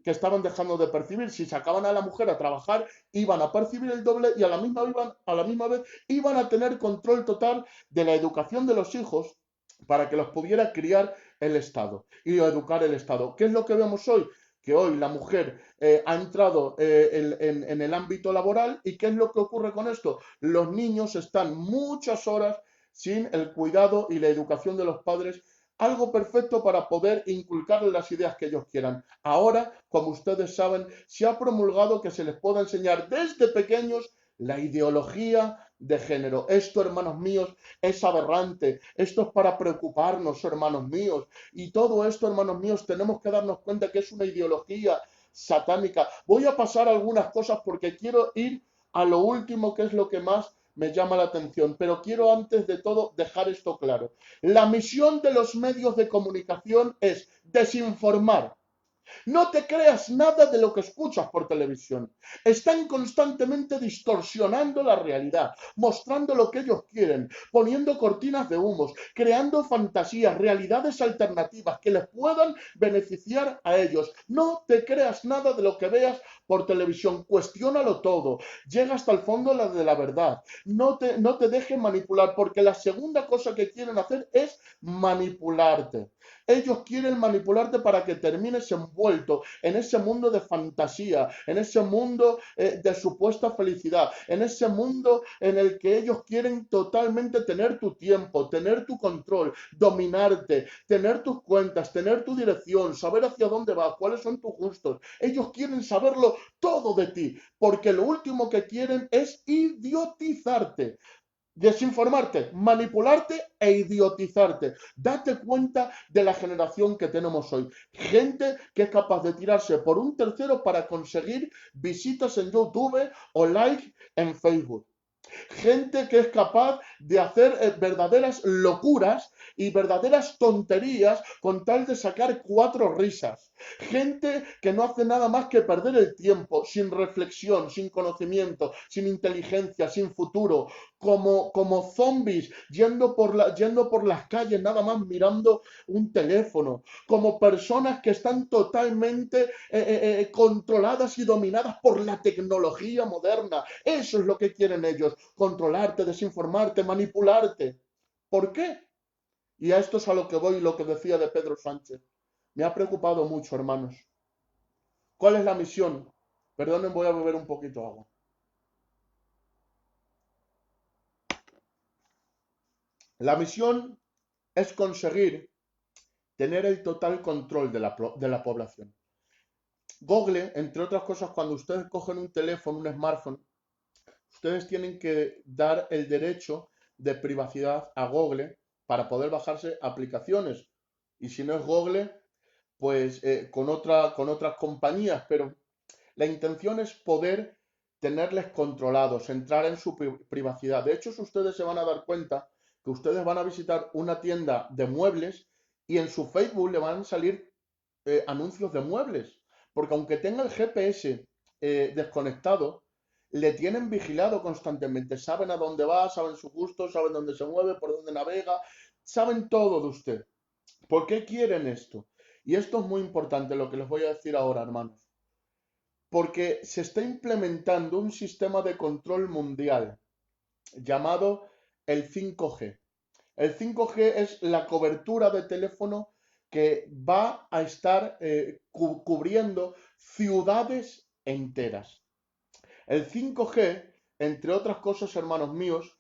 que estaban dejando de percibir? Si sacaban a la mujer a trabajar, iban a percibir el doble y a la misma vez iban a tener control total de la educación de los hijos para que los pudiera criar el Estado y educar el Estado. ¿Qué es lo que vemos hoy? Que hoy la mujer ha entrado en el ámbito laboral, y ¿qué es lo que ocurre con esto? Los niños están muchas horas sin el cuidado y la educación de los padres, algo perfecto para poder inculcarles las ideas que ellos quieran. Ahora, como ustedes saben, se ha promulgado que se les pueda enseñar desde pequeños la ideología de género. Esto, hermanos míos, es aberrante. Esto es para preocuparnos, hermanos míos. Y todo esto, hermanos míos, tenemos que darnos cuenta que es una ideología satánica. Voy a pasar algunas cosas porque quiero ir a lo último, que es lo que más me llama la atención. Pero quiero antes de todo dejar esto claro. La misión de los medios de comunicación es desinformar. No te creas nada de lo que escuchas por televisión. Están constantemente distorsionando la realidad, mostrando lo que ellos quieren, poniendo cortinas de humos, creando fantasías, realidades alternativas que les puedan beneficiar a ellos. No te creas nada de lo que veas por televisión. Cuestiónalo todo. Llega hasta el fondo de la verdad. No te dejes manipular, porque la segunda cosa que quieren hacer es manipularte. Ellos quieren manipularte para que termines envuelto en ese mundo de fantasía, en ese mundo de supuesta felicidad, en ese mundo en el que ellos quieren totalmente tener tu tiempo, tener tu control, dominarte, tener tus cuentas, tener tu dirección, saber hacia dónde vas, cuáles son tus gustos. Ellos quieren saberlo todo de ti, porque lo último que quieren es idiotizarte. Desinformarte, manipularte e idiotizarte. Date cuenta de la generación que tenemos hoy. Gente que es capaz de tirarse por un tercero para conseguir visitas en YouTube o like en Facebook. Gente que es capaz de hacer verdaderas locuras y verdaderas tonterías con tal de sacar 4 risas. Gente que no hace nada más que perder el tiempo, sin reflexión, sin conocimiento, sin inteligencia, sin futuro, como zombies yendo por las calles nada más mirando un teléfono, como personas que están totalmente controladas y dominadas por la tecnología moderna. Eso es lo que quieren ellos, controlarte, desinformarte, manipularte. ¿Por qué? Y a esto es a lo que voy, lo que decía de Pedro Sánchez. Me ha preocupado mucho, hermanos. ¿Cuál es la misión? Perdonen, voy a beber un poquito de agua. La misión es conseguir tener el total control de la población. Google, entre otras cosas, cuando ustedes cogen un teléfono, un smartphone, ustedes tienen que dar el derecho de privacidad a Google para poder bajarse aplicaciones. Y si no es Google, pues con otras compañías. Pero la intención es poder tenerles controlados, entrar en su privacidad. De hecho, si ustedes se van a dar cuenta que ustedes van a visitar una tienda de muebles y en su Facebook le van a salir anuncios de muebles. Porque aunque tenga el GPS desconectado, le tienen vigilado constantemente. Saben a dónde va, saben su gusto, saben dónde se mueve, por dónde navega, saben todo de usted. ¿Por qué quieren esto? Y esto es muy importante lo que les voy a decir ahora, hermanos. Porque se está implementando un sistema de control mundial llamado el 5G. El 5G es la cobertura de teléfono que va a estar cubriendo ciudades enteras. El 5G, entre otras cosas, hermanos míos,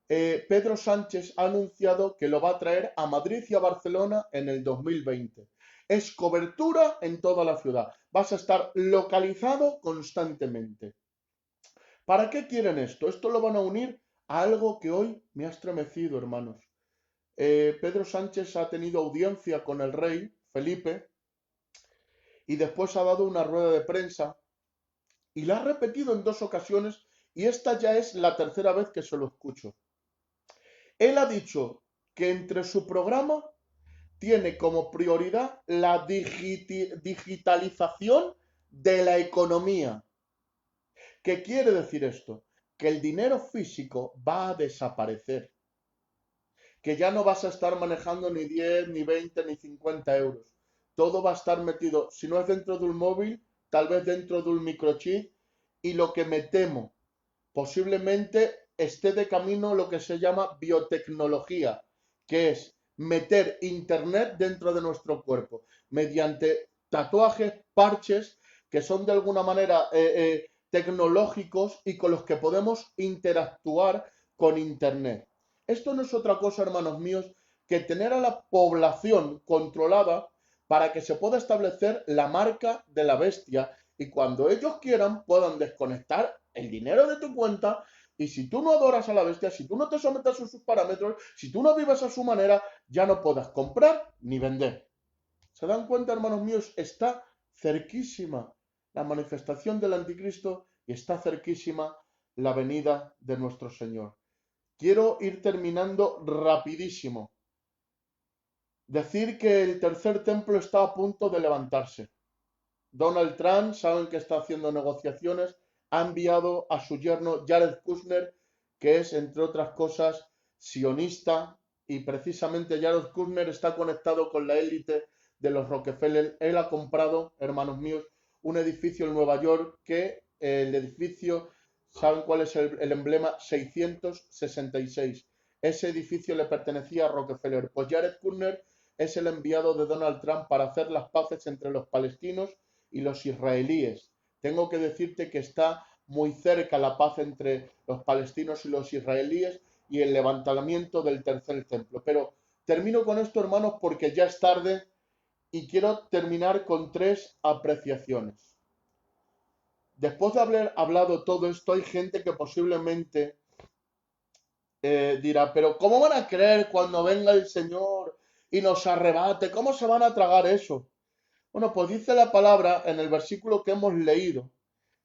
Pedro Sánchez ha anunciado que lo va a traer a Madrid y a Barcelona en el 2020. Es cobertura en toda la ciudad. Vas a estar localizado constantemente. ¿Para qué quieren esto? Esto lo van a unir a algo que hoy me ha estremecido, hermanos. Pedro Sánchez ha tenido audiencia con el rey Felipe y después ha dado una rueda de prensa y la ha repetido en 2 ocasiones y esta ya es la tercera vez que se lo escucho. Él ha dicho que entre su programa tiene como prioridad la digitalización de la economía. ¿Qué quiere decir esto? Que el dinero físico va a desaparecer. Que ya no vas a estar manejando ni 10, ni 20, ni 50 euros. Todo va a estar metido, si no es dentro de un móvil, tal vez dentro de un microchip. Y lo que me temo, posiblemente esté de camino lo que se llama biotecnología, que es meter internet dentro de nuestro cuerpo, mediante tatuajes, parches, que son de alguna manera tecnológicos y con los que podemos interactuar con internet. Esto no es otra cosa, hermanos míos, que tener a la población controlada para que se pueda establecer la marca de la bestia y cuando ellos quieran puedan desconectar el dinero de tu cuenta y si tú no adoras a la bestia, si tú no te sometes a sus parámetros, si tú no vives a su manera, ya no puedas comprar ni vender. ¿Se dan cuenta, hermanos míos? Está cerquísima la manifestación del anticristo y está cerquísima la venida de nuestro Señor. Quiero ir terminando rapidísimo. Decir que el tercer templo está a punto de levantarse. Donald Trump, saben que está haciendo negociaciones, ha enviado a su yerno Jared Kushner, que es, entre otras cosas, sionista, y precisamente Jared Kushner está conectado con la élite de los Rockefeller. Él ha comprado, hermanos míos, un edificio en Nueva York que el edificio, ¿saben cuál es el emblema? 666. Ese edificio le pertenecía a Rockefeller. Pues Jared Kushner es el enviado de Donald Trump para hacer las paces entre los palestinos y los israelíes. Tengo que decirte que está muy cerca la paz entre los palestinos y los israelíes y el levantamiento del tercer templo. Pero termino con esto, hermanos, porque ya es tarde y quiero terminar con 3 apreciaciones. Después de haber hablado todo esto, hay gente que posiblemente dirá, pero ¿cómo van a creer cuando venga el Señor y nos arrebate? ¿Cómo se van a tragar eso? Bueno, pues dice la palabra en el versículo que hemos leído,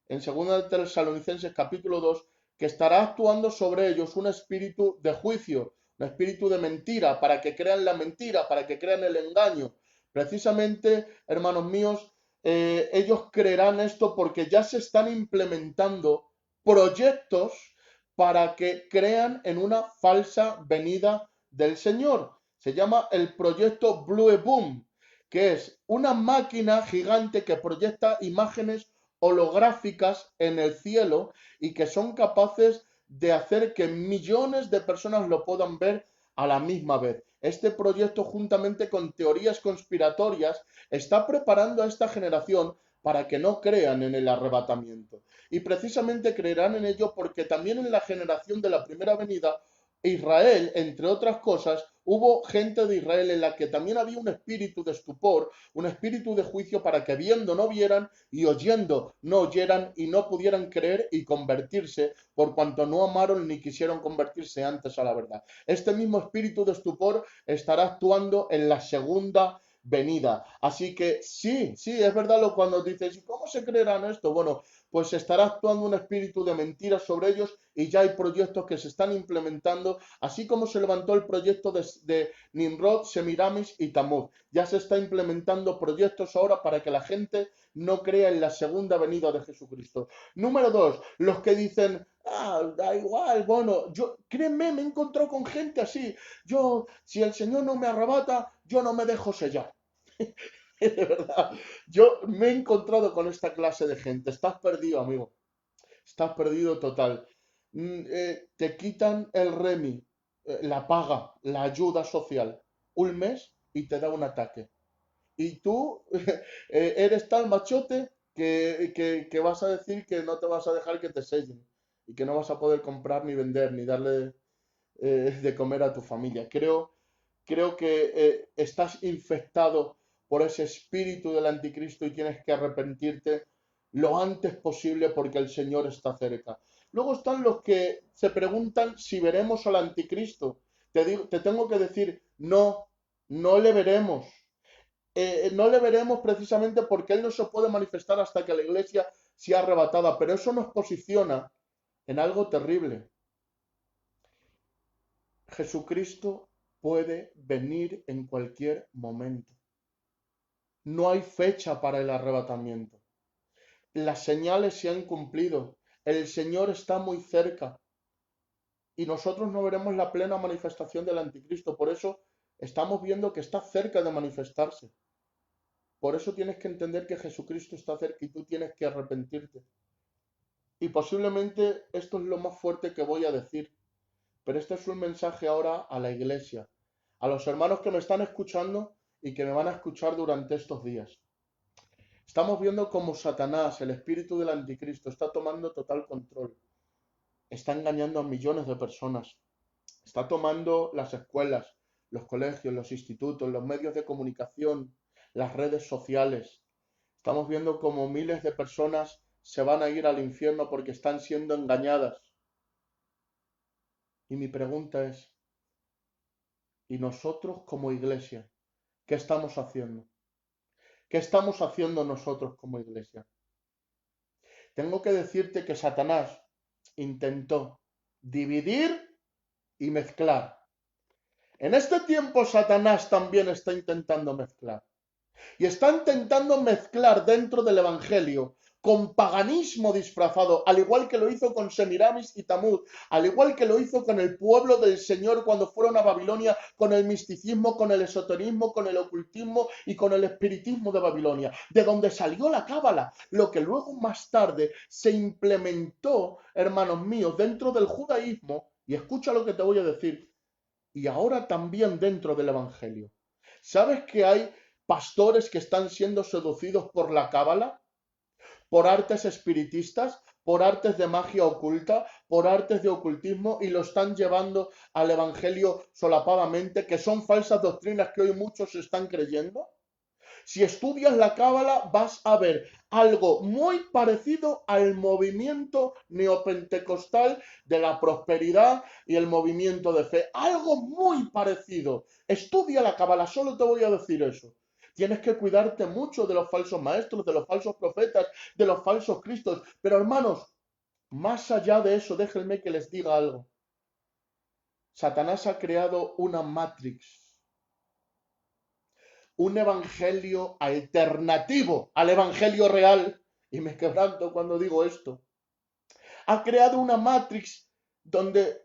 en 2 Tesalonicenses capítulo 2, que estará actuando sobre ellos un espíritu de juicio, un espíritu de mentira, para que crean la mentira, para que crean el engaño. Precisamente, hermanos míos, ellos creerán esto porque ya se están implementando proyectos para que crean en una falsa venida del Señor. Se llama el proyecto Blue Boom, que es una máquina gigante que proyecta imágenes holográficas en el cielo y que son capaces de hacer que millones de personas lo puedan ver a la misma vez. Este proyecto, juntamente con teorías conspiratorias, está preparando a esta generación para que no crean en el arrebatamiento. Y precisamente creerán en ello porque también en la generación de la primera venida, Israel, entre otras cosas, hubo gente de Israel en la que también había un espíritu de estupor, un espíritu de juicio para que viendo no vieran y oyendo no oyeran y no pudieran creer y convertirse por cuanto no amaron ni quisieron convertirse antes a la verdad. Este mismo espíritu de estupor estará actuando en la segunda venida. Así que sí, es verdad lo cuando dices, ¿y cómo se creerán esto? Bueno, pues estará actuando un espíritu de mentira sobre ellos y ya hay proyectos que se están implementando, así como se levantó el proyecto de Nimrod, Semiramis y Tamuz. Ya se está implementando proyectos ahora para que la gente no crea en la segunda venida de Jesucristo. Número 2, los que dicen, da igual, bueno, créeme, me he encontrado con gente así. Si el Señor no me arrebata, yo no me dejo sellar. De verdad, yo me he encontrado con esta clase de gente. Estás perdido, amigo. Estás perdido total. Te quitan el REMI, la paga, la ayuda social, un mes y te da un ataque. Y tú eres tal machote que vas a decir que no te vas a dejar que te sellen y que no vas a poder comprar ni vender ni darle de comer a tu familia. Creo que estás infectado por ese espíritu del anticristo y tienes que arrepentirte lo antes posible porque el Señor está cerca. Luego están los que se preguntan si veremos al anticristo. Te tengo que decir, no, no le veremos. No le veremos precisamente porque él no se puede manifestar hasta que la iglesia sea arrebatada, pero eso nos posiciona en algo terrible. Jesucristo puede venir en cualquier momento. No hay fecha para el arrebatamiento. Las señales se han cumplido. El Señor está muy cerca. Y nosotros no veremos la plena manifestación del anticristo. Por eso estamos viendo que está cerca de manifestarse. Por eso tienes que entender que Jesucristo está cerca y tú tienes que arrepentirte. Y posiblemente esto es lo más fuerte que voy a decir. Pero este es un mensaje ahora a la iglesia, a los hermanos que me están escuchando y que me van a escuchar durante estos días. Estamos viendo cómo Satanás, el espíritu del anticristo, está tomando total control. Está engañando a millones de personas. Está tomando las escuelas, los colegios, los institutos, los medios de comunicación, las redes sociales. Estamos viendo cómo miles de personas se van a ir al infierno porque están siendo engañadas. Y mi pregunta es, ¿y nosotros como iglesia, qué estamos haciendo? ¿Qué estamos haciendo nosotros como iglesia? Tengo que decirte que Satanás intentó dividir y mezclar. En este tiempo Satanás también está intentando mezclar. Y está intentando mezclar dentro del Evangelio con paganismo disfrazado, al igual que lo hizo con Semiramis y Tamuz, al igual que lo hizo con el pueblo del Señor cuando fueron a Babilonia, con el misticismo, con el esoterismo, con el ocultismo y con el espiritismo de Babilonia, de donde salió la cábala, lo que luego más tarde se implementó, hermanos míos, dentro del judaísmo, y escucha lo que te voy a decir, y ahora también dentro del Evangelio. ¿Sabes que hay pastores que están siendo seducidos por la cábala? Por artes espiritistas, por artes de magia oculta, por artes de ocultismo, y lo están llevando al Evangelio solapadamente, que son falsas doctrinas que hoy muchos están creyendo. Si estudias la cábala vas a ver algo muy parecido al movimiento neopentecostal de la prosperidad y el movimiento de fe. Algo muy parecido. Estudia la cábala, solo te voy a decir eso. Tienes que cuidarte mucho de los falsos maestros, de los falsos profetas, de los falsos cristos. Pero hermanos, más allá de eso, déjenme que les diga algo. Satanás ha creado una matrix, un evangelio alternativo al evangelio real, y me quebranto cuando digo esto. Ha creado una matrix donde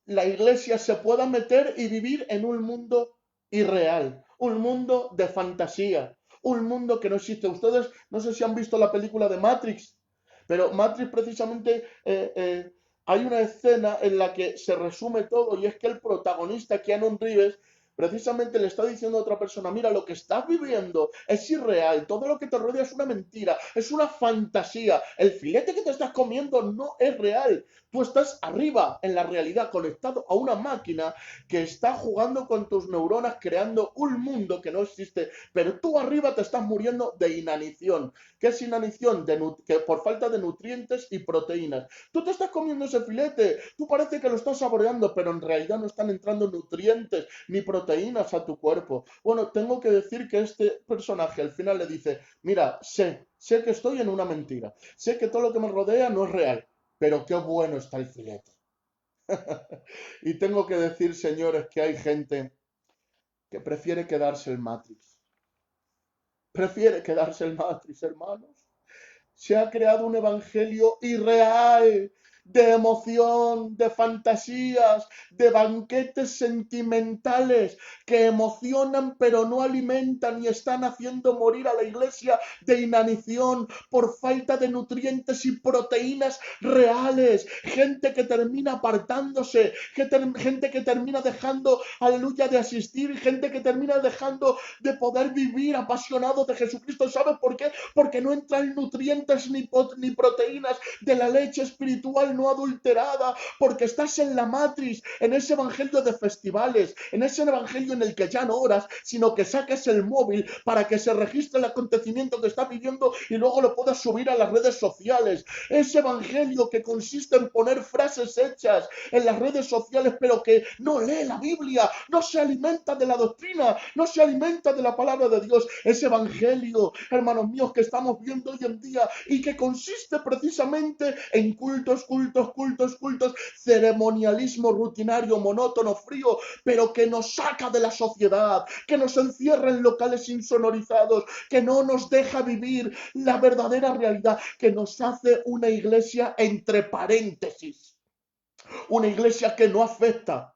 la iglesia se pueda meter y vivir en un mundo irreal, un mundo de fantasía, un mundo que no existe. Ustedes no sé si han visto la película de Matrix, pero Matrix precisamente hay una escena en la que se resume todo, y es que el protagonista, Keanu Reeves, precisamente le está diciendo a otra persona, mira, lo que estás viviendo es irreal, todo lo que te rodea es una mentira, es una fantasía, el filete que te estás comiendo no es real, tú estás arriba en la realidad, conectado a una máquina que está jugando con tus neuronas, creando un mundo que no existe, pero tú arriba te estás muriendo de inanición. ¿Qué es inanición? Que por falta de nutrientes y proteínas. Tú te estás comiendo ese filete, tú parece que lo estás saboreando, pero en realidad no están entrando nutrientes ni proteínas a tu cuerpo. Bueno, tengo que decir que este personaje al final le dice, mira, sé que estoy en una mentira, sé que todo lo que me rodea no es real, pero qué bueno está el filete. Y tengo que decir, señores, que hay gente que prefiere quedarse el Matrix. Prefiere quedarse el Matrix, hermanos. Se ha creado un evangelio irreal, de emoción, de fantasías, de banquetes sentimentales que emocionan pero no alimentan y están haciendo morir a la iglesia de inanición por falta de nutrientes y proteínas reales. Gente que termina apartándose, gente que termina dejando, aleluya, de asistir, gente que termina dejando de poder vivir apasionado de Jesucristo. ¿Sabes por qué? Porque no entran nutrientes ni proteínas de la leche espiritual no adulterada, porque estás en la matriz, en ese evangelio de festivales, en ese evangelio en el que ya no oras, sino que saques el móvil para que se registre el acontecimiento que estás viviendo y luego lo puedas subir a las redes sociales. Ese evangelio que consiste en poner frases hechas en las redes sociales, pero que no lee la Biblia, no se alimenta de la doctrina, no se alimenta de la palabra de Dios. Ese evangelio, hermanos míos, que estamos viendo hoy en día y que consiste precisamente en cultos, ceremonialismo rutinario, monótono, frío, pero que nos saca de la sociedad, que nos encierra en locales insonorizados, que no nos deja vivir la verdadera realidad, que nos hace una iglesia entre paréntesis, una iglesia que no afecta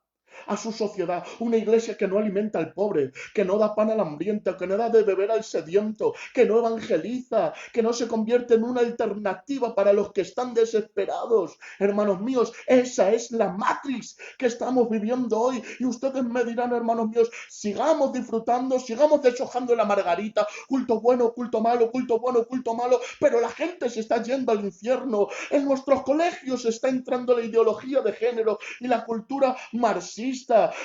a su sociedad, una iglesia que no alimenta al pobre, que no da pan al hambriento, que no da de beber al sediento, que no evangeliza, que no se convierte en una alternativa para los que están desesperados. Hermanos míos, esa es la matriz que estamos viviendo hoy, y ustedes me dirán, hermanos míos, sigamos disfrutando, sigamos deshojando la margarita, culto bueno, culto malo, culto bueno, culto malo, pero la gente se está yendo al infierno. En nuestros colegios está entrando la ideología de género y la cultura marxista,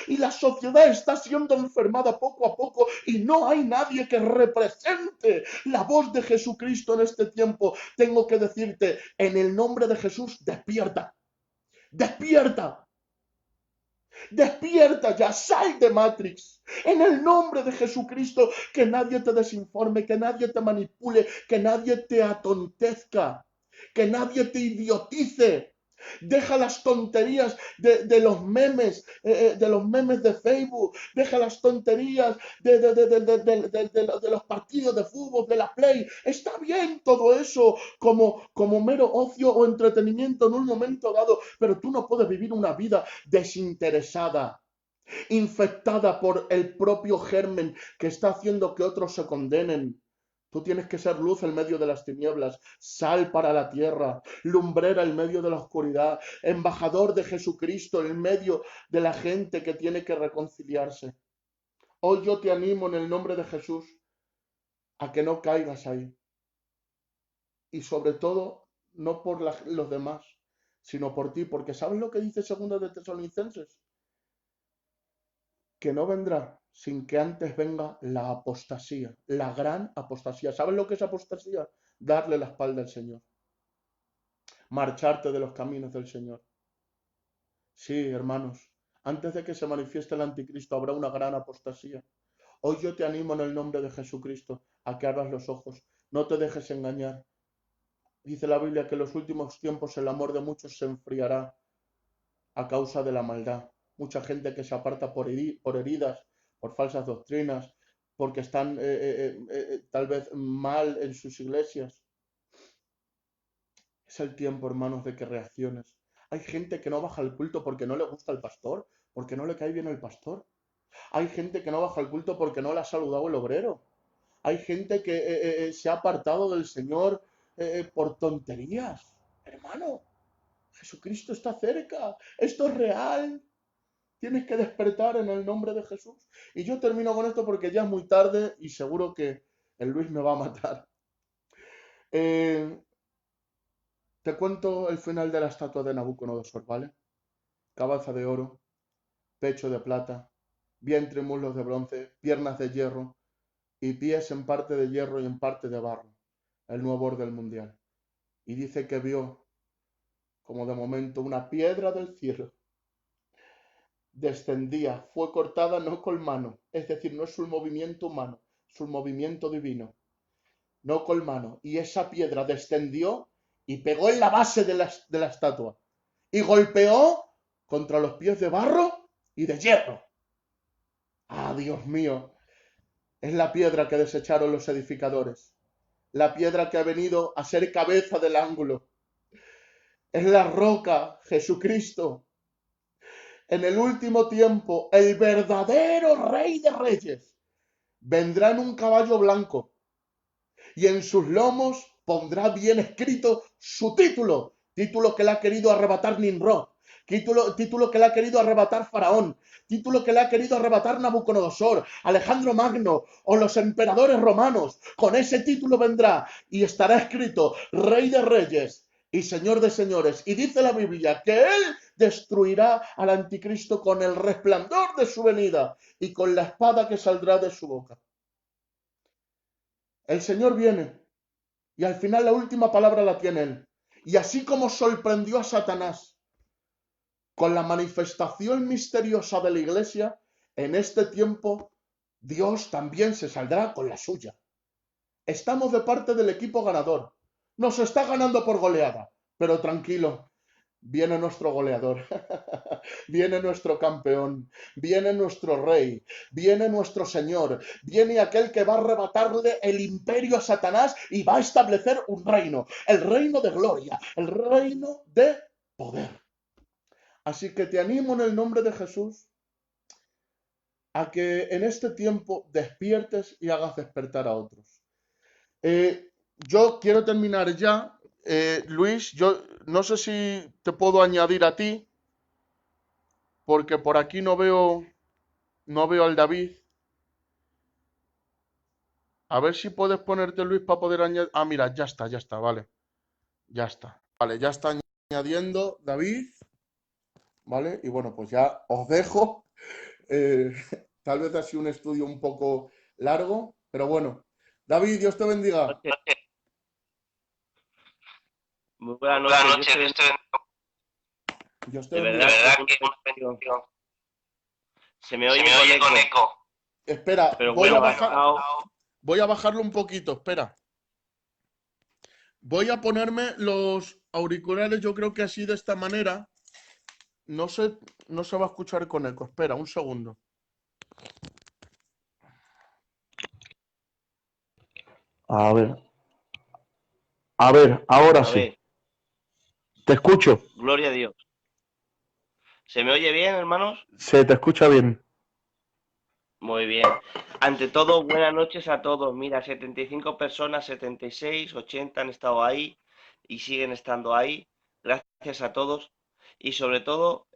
y la sociedad está siendo enfermada poco a poco y no hay nadie que represente la voz de Jesucristo en este tiempo. Tengo que decirte, en el nombre de Jesús, despierta, despierta, despierta ya, sal de Matrix. En el nombre de Jesucristo, que nadie te desinforme, que nadie te manipule, que nadie te atontezca, que nadie te idiotice. Deja las tonterías de los memes, de Facebook. Deja las tonterías de los partidos de fútbol, de la Play. Está bien todo eso como mero ocio o entretenimiento en un momento dado, pero tú no puedes vivir una vida desinteresada, infectada por el propio germen que está haciendo que otros se condenen. Tú tienes que ser luz en medio de las tinieblas, sal para la tierra, lumbrera en medio de la oscuridad, embajador de Jesucristo en medio de la gente que tiene que reconciliarse. Hoy yo te animo en el nombre de Jesús a que no caigas ahí. Y sobre todo, no por los demás, sino por ti, porque ¿sabes lo que dice 2 de Tesalonicenses? Que no vendrá sin que antes venga la apostasía, la gran apostasía. ¿Sabes lo que es apostasía? Darle la espalda al Señor. Marcharte de los caminos del Señor. Sí, hermanos, antes de que se manifieste el anticristo habrá una gran apostasía. Hoy yo te animo en el nombre de Jesucristo a que abras los ojos. No te dejes engañar. Dice la Biblia que en los últimos tiempos el amor de muchos se enfriará a causa de la maldad. Mucha gente que se aparta por heridas, por falsas doctrinas, porque están tal vez mal en sus iglesias. Es el tiempo, hermanos, de que reacciones. Hay gente que no baja al culto porque no le gusta el pastor, porque no le cae bien el pastor. Hay gente que no baja al culto porque no le ha saludado el obrero. Hay gente que se ha apartado del Señor por tonterías. Hermano, Jesucristo está cerca. Esto es real. Tienes que despertar en el nombre de Jesús. Y yo termino con esto porque ya es muy tarde y seguro que el Luis me va a matar. Te cuento el final de la estatua de Nabucodonosor, ¿vale? Cabeza de oro, pecho de plata, vientre y muslos de bronce, piernas de hierro y pies en parte de hierro y en parte de barro. El nuevo orden mundial. Y dice que vio, como de momento, una piedra del cielo. Descendía, fue cortada no con mano, es decir, no es un movimiento humano, es un movimiento divino, no con mano. Y esa piedra descendió y pegó en la base de la estatua y golpeó contra los pies de barro y de hierro. ¡Ah, Dios mío! Es la piedra que desecharon los edificadores, la piedra que ha venido a ser cabeza del ángulo. Es la roca, Jesucristo. En el último tiempo, el verdadero Rey de Reyes vendrá en un caballo blanco y en sus lomos pondrá bien escrito su título, título que le ha querido arrebatar Nimrod, título que le ha querido arrebatar Faraón, título que le ha querido arrebatar Nabucodonosor, Alejandro Magno o los emperadores romanos. Con ese título vendrá y estará escrito Rey de Reyes y Señor de señores. Y dice la Biblia que Él destruirá al anticristo con el resplandor de su venida y con la espada que saldrá de su boca. El Señor viene y al final la última palabra la tiene Él. Y así como sorprendió a Satanás con la manifestación misteriosa de la iglesia, en este tiempo Dios también se saldrá con la suya. Estamos de parte del equipo ganador. Nos está ganando por goleada, pero tranquilo, viene nuestro goleador, viene nuestro campeón, viene nuestro rey, viene nuestro Señor, viene aquel que va a arrebatarle el imperio a Satanás y va a establecer un reino, el reino de gloria, el reino de poder. Así que te animo en el nombre de Jesús a que en este tiempo despiertes y hagas despertar a otros. Yo quiero terminar ya. Luis, yo no sé si te puedo añadir a ti, porque por aquí no veo al David. A ver si puedes ponerte, Luis, para poder añadir. Ah, mira, ya está, vale. Ya está. Vale, ya está añadiendo David. Vale, y bueno, pues ya os dejo. Tal vez ha sido un estudio un poco largo, pero bueno. David, Dios te bendiga. Muy buenas noches, Dios te de bendiga. verdad que se me oye con eco. Espera, Pero voy bueno, a bajarlo un poquito, espera. Voy a ponerme los auriculares yo creo que así de esta manera no se va a escuchar con eco. Espera, un segundo. A ver, ahora A sí. ver, Te escucho. gloria a Dios. ¿Se me oye bien, hermanos? Se te escucha bien. Muy bien. Ante todo, buenas noches a todos. Mira, 75 personas, 76, 80 han estado ahí y siguen estando ahí. Gracias a todos. Y sobre todo,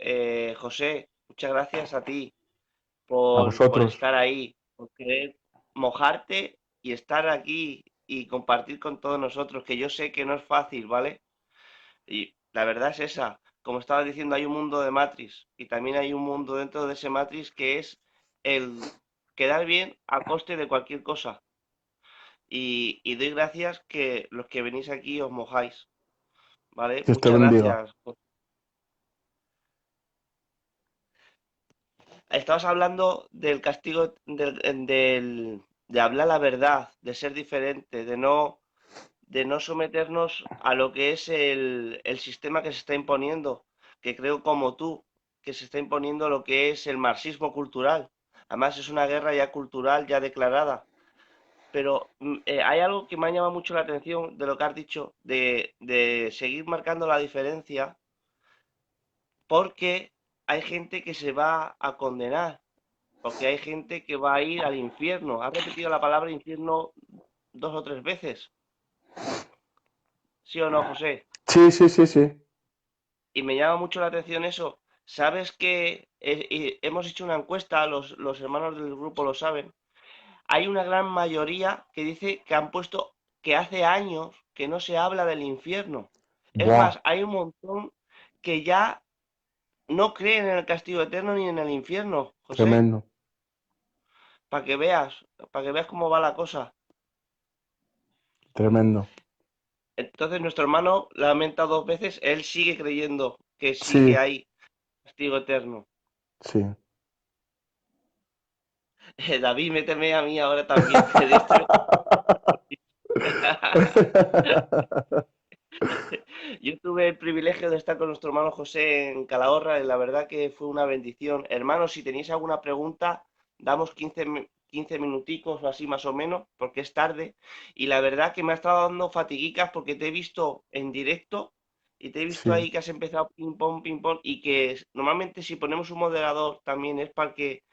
José, muchas gracias a ti A por vosotros. estar ahí, por querer mojarte y estar aquí y compartir con todos nosotros, que yo sé que no es fácil, ¿vale? Y la verdad es esa. Como estaba diciendo, hay un mundo de Matrix y también hay un mundo dentro de ese Matrix que es el quedar bien a coste de cualquier cosa. Y doy gracias que los que venís aquí os mojáis, ¿vale? Dios te Muchas bendiga. gracias. Estabas hablando del castigo, de hablar la verdad, de ser diferente, de no someternos a lo que es el sistema que se está imponiendo, que creo como tú, que se está imponiendo lo que es el marxismo cultural. Además es una guerra ya cultural, ya declarada. Pero hay algo que me ha llamado mucho la atención de lo que has dicho, de seguir marcando la diferencia, porque hay gente que se va a condenar, porque hay gente que va a ir al infierno. Has repetido la palabra infierno 2 o 3 veces, ¿sí o no, José? Sí, sí, sí, sí. Y me llama mucho la atención eso. ¿Sabes que hemos hecho una encuesta, los hermanos del grupo lo saben? Hay una gran mayoría que dice que han puesto que hace años que no se habla del infierno. Es Buah, más, hay un montón que ya no creen en el castigo eterno ni en el infierno, José, tremendo. para que veas cómo va la cosa. Tremendo. Entonces nuestro hermano lamenta 2 veces, él sigue creyendo que sí que Sí, hay castigo eterno. sí. David, méteme a mí ahora también, que de esto yo tuve el privilegio de estar con nuestro hermano José en Calahorra y la verdad que fue una bendición. Hermanos, si tenéis alguna pregunta, damos 15 minuticos o así más o menos, porque es tarde. Y la verdad que me ha estado dando fatiguicas porque te he visto en directo y te he visto Sí, ahí que has empezado ping pong, y que normalmente si ponemos un moderador también es para que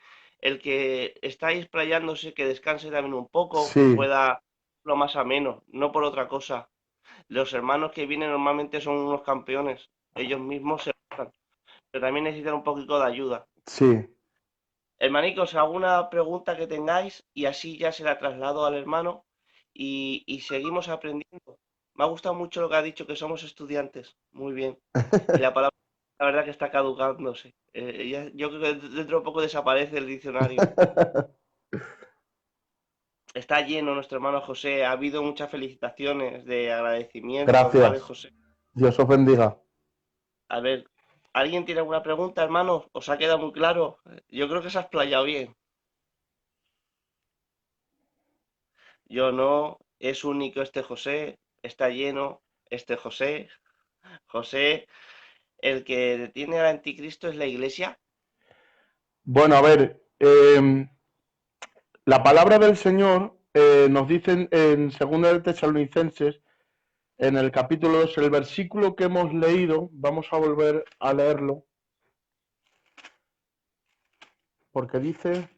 el que está explayándose que descanse también un poco, que sí, pueda lo más ameno, no por otra cosa. Los hermanos que vienen normalmente son unos campeones. Ellos mismos se gustan, pero también necesitan un poquito de ayuda. sí. Hermanicos, alguna pregunta que tengáis y así ya se la traslado al hermano y seguimos aprendiendo. Me ha gustado mucho lo que ha dicho, que somos estudiantes. Muy bien. Y la palabra, la verdad que está caducándose. Yo creo que dentro de poco desaparece el diccionario. Está lleno nuestro hermano José. Ha habido muchas felicitaciones de agradecimientos, ¿vale, Gracias. José? Dios os bendiga. A ver, ¿alguien tiene alguna pregunta, hermano? ¿Os ha quedado muy claro? Yo creo que se ha explayado bien. Yo no, es único este José, está lleno este José. José, el que detiene al anticristo es la iglesia. Bueno, a ver, la palabra del Señor nos dice en 2 de Tesalonicenses, en el capítulo 2, el versículo que hemos leído, vamos a volver a leerlo, porque dice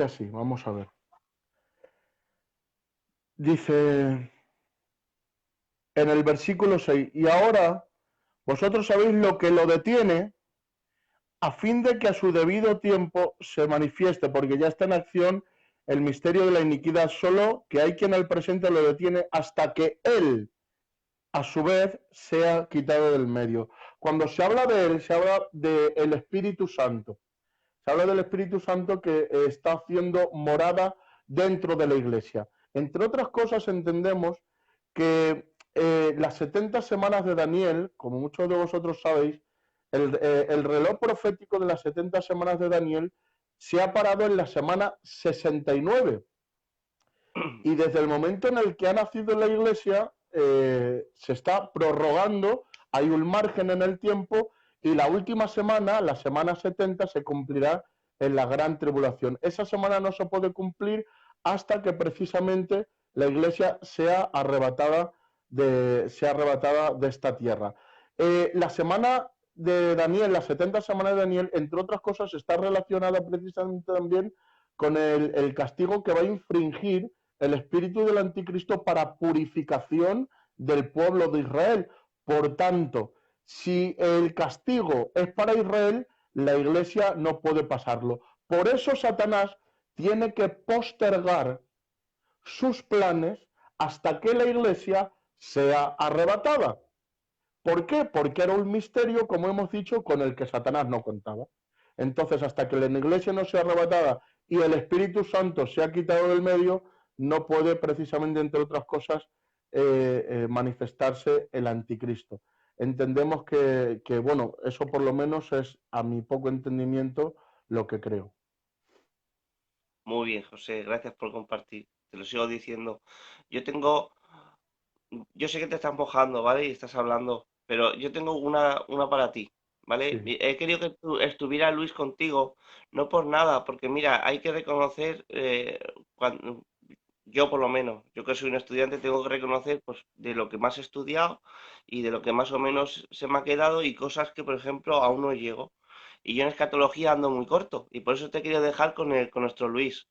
así, vamos a ver. Dice en el versículo 6, y ahora vosotros sabéis lo que lo detiene, a fin de que a su debido tiempo se manifieste, porque ya está en acción el misterio de la iniquidad, solo que hay quien al presente lo detiene hasta que él, a su vez, sea quitado del medio. Cuando se habla de él, se habla del Espíritu Santo. Se habla del Espíritu Santo que está haciendo morada dentro de la iglesia. Entre otras cosas, entendemos que las 70 semanas de Daniel, como muchos de vosotros sabéis, el reloj profético de las 70 semanas de Daniel se ha parado en la semana 69. Y desde el momento en el que ha nacido la iglesia, se está prorrogando, hay un margen en el tiempo y la última semana, la semana 70, se cumplirá en la gran tribulación. Esa semana no se puede cumplir hasta que precisamente la Iglesia sea arrebatada de esta tierra. La semana de Daniel, las 70 semanas de Daniel, entre otras cosas, está relacionada precisamente también con el castigo que va a infringir el espíritu del anticristo para purificación del pueblo de Israel. Por tanto, si el castigo es para Israel, la Iglesia no puede pasarlo. Por eso Satanás tiene que postergar sus planes hasta que la Iglesia sea arrebatada. ¿Por qué? Porque era un misterio, como hemos dicho, con el que Satanás no contaba. Entonces, hasta que la Iglesia no sea arrebatada y el Espíritu Santo se ha quitado del medio, no puede precisamente, entre otras cosas, manifestarse el anticristo. Entendemos que, bueno, eso por lo menos es, a mi poco entendimiento, lo que creo. Muy bien, José, gracias por compartir. Te lo sigo diciendo. Yo sé que te estás mojando, ¿vale? Y estás hablando, pero yo tengo una para ti, ¿vale? Sí. He querido que estuviera Luis contigo, no por nada, porque mira, hay que reconocer, yo por lo menos, yo que soy un estudiante, tengo que reconocer pues de lo que más he estudiado y de lo que más o menos se me ha quedado y cosas que, por ejemplo, aún no llego. Y yo en escatología ando muy corto y por eso te quería dejar con nuestro Luis.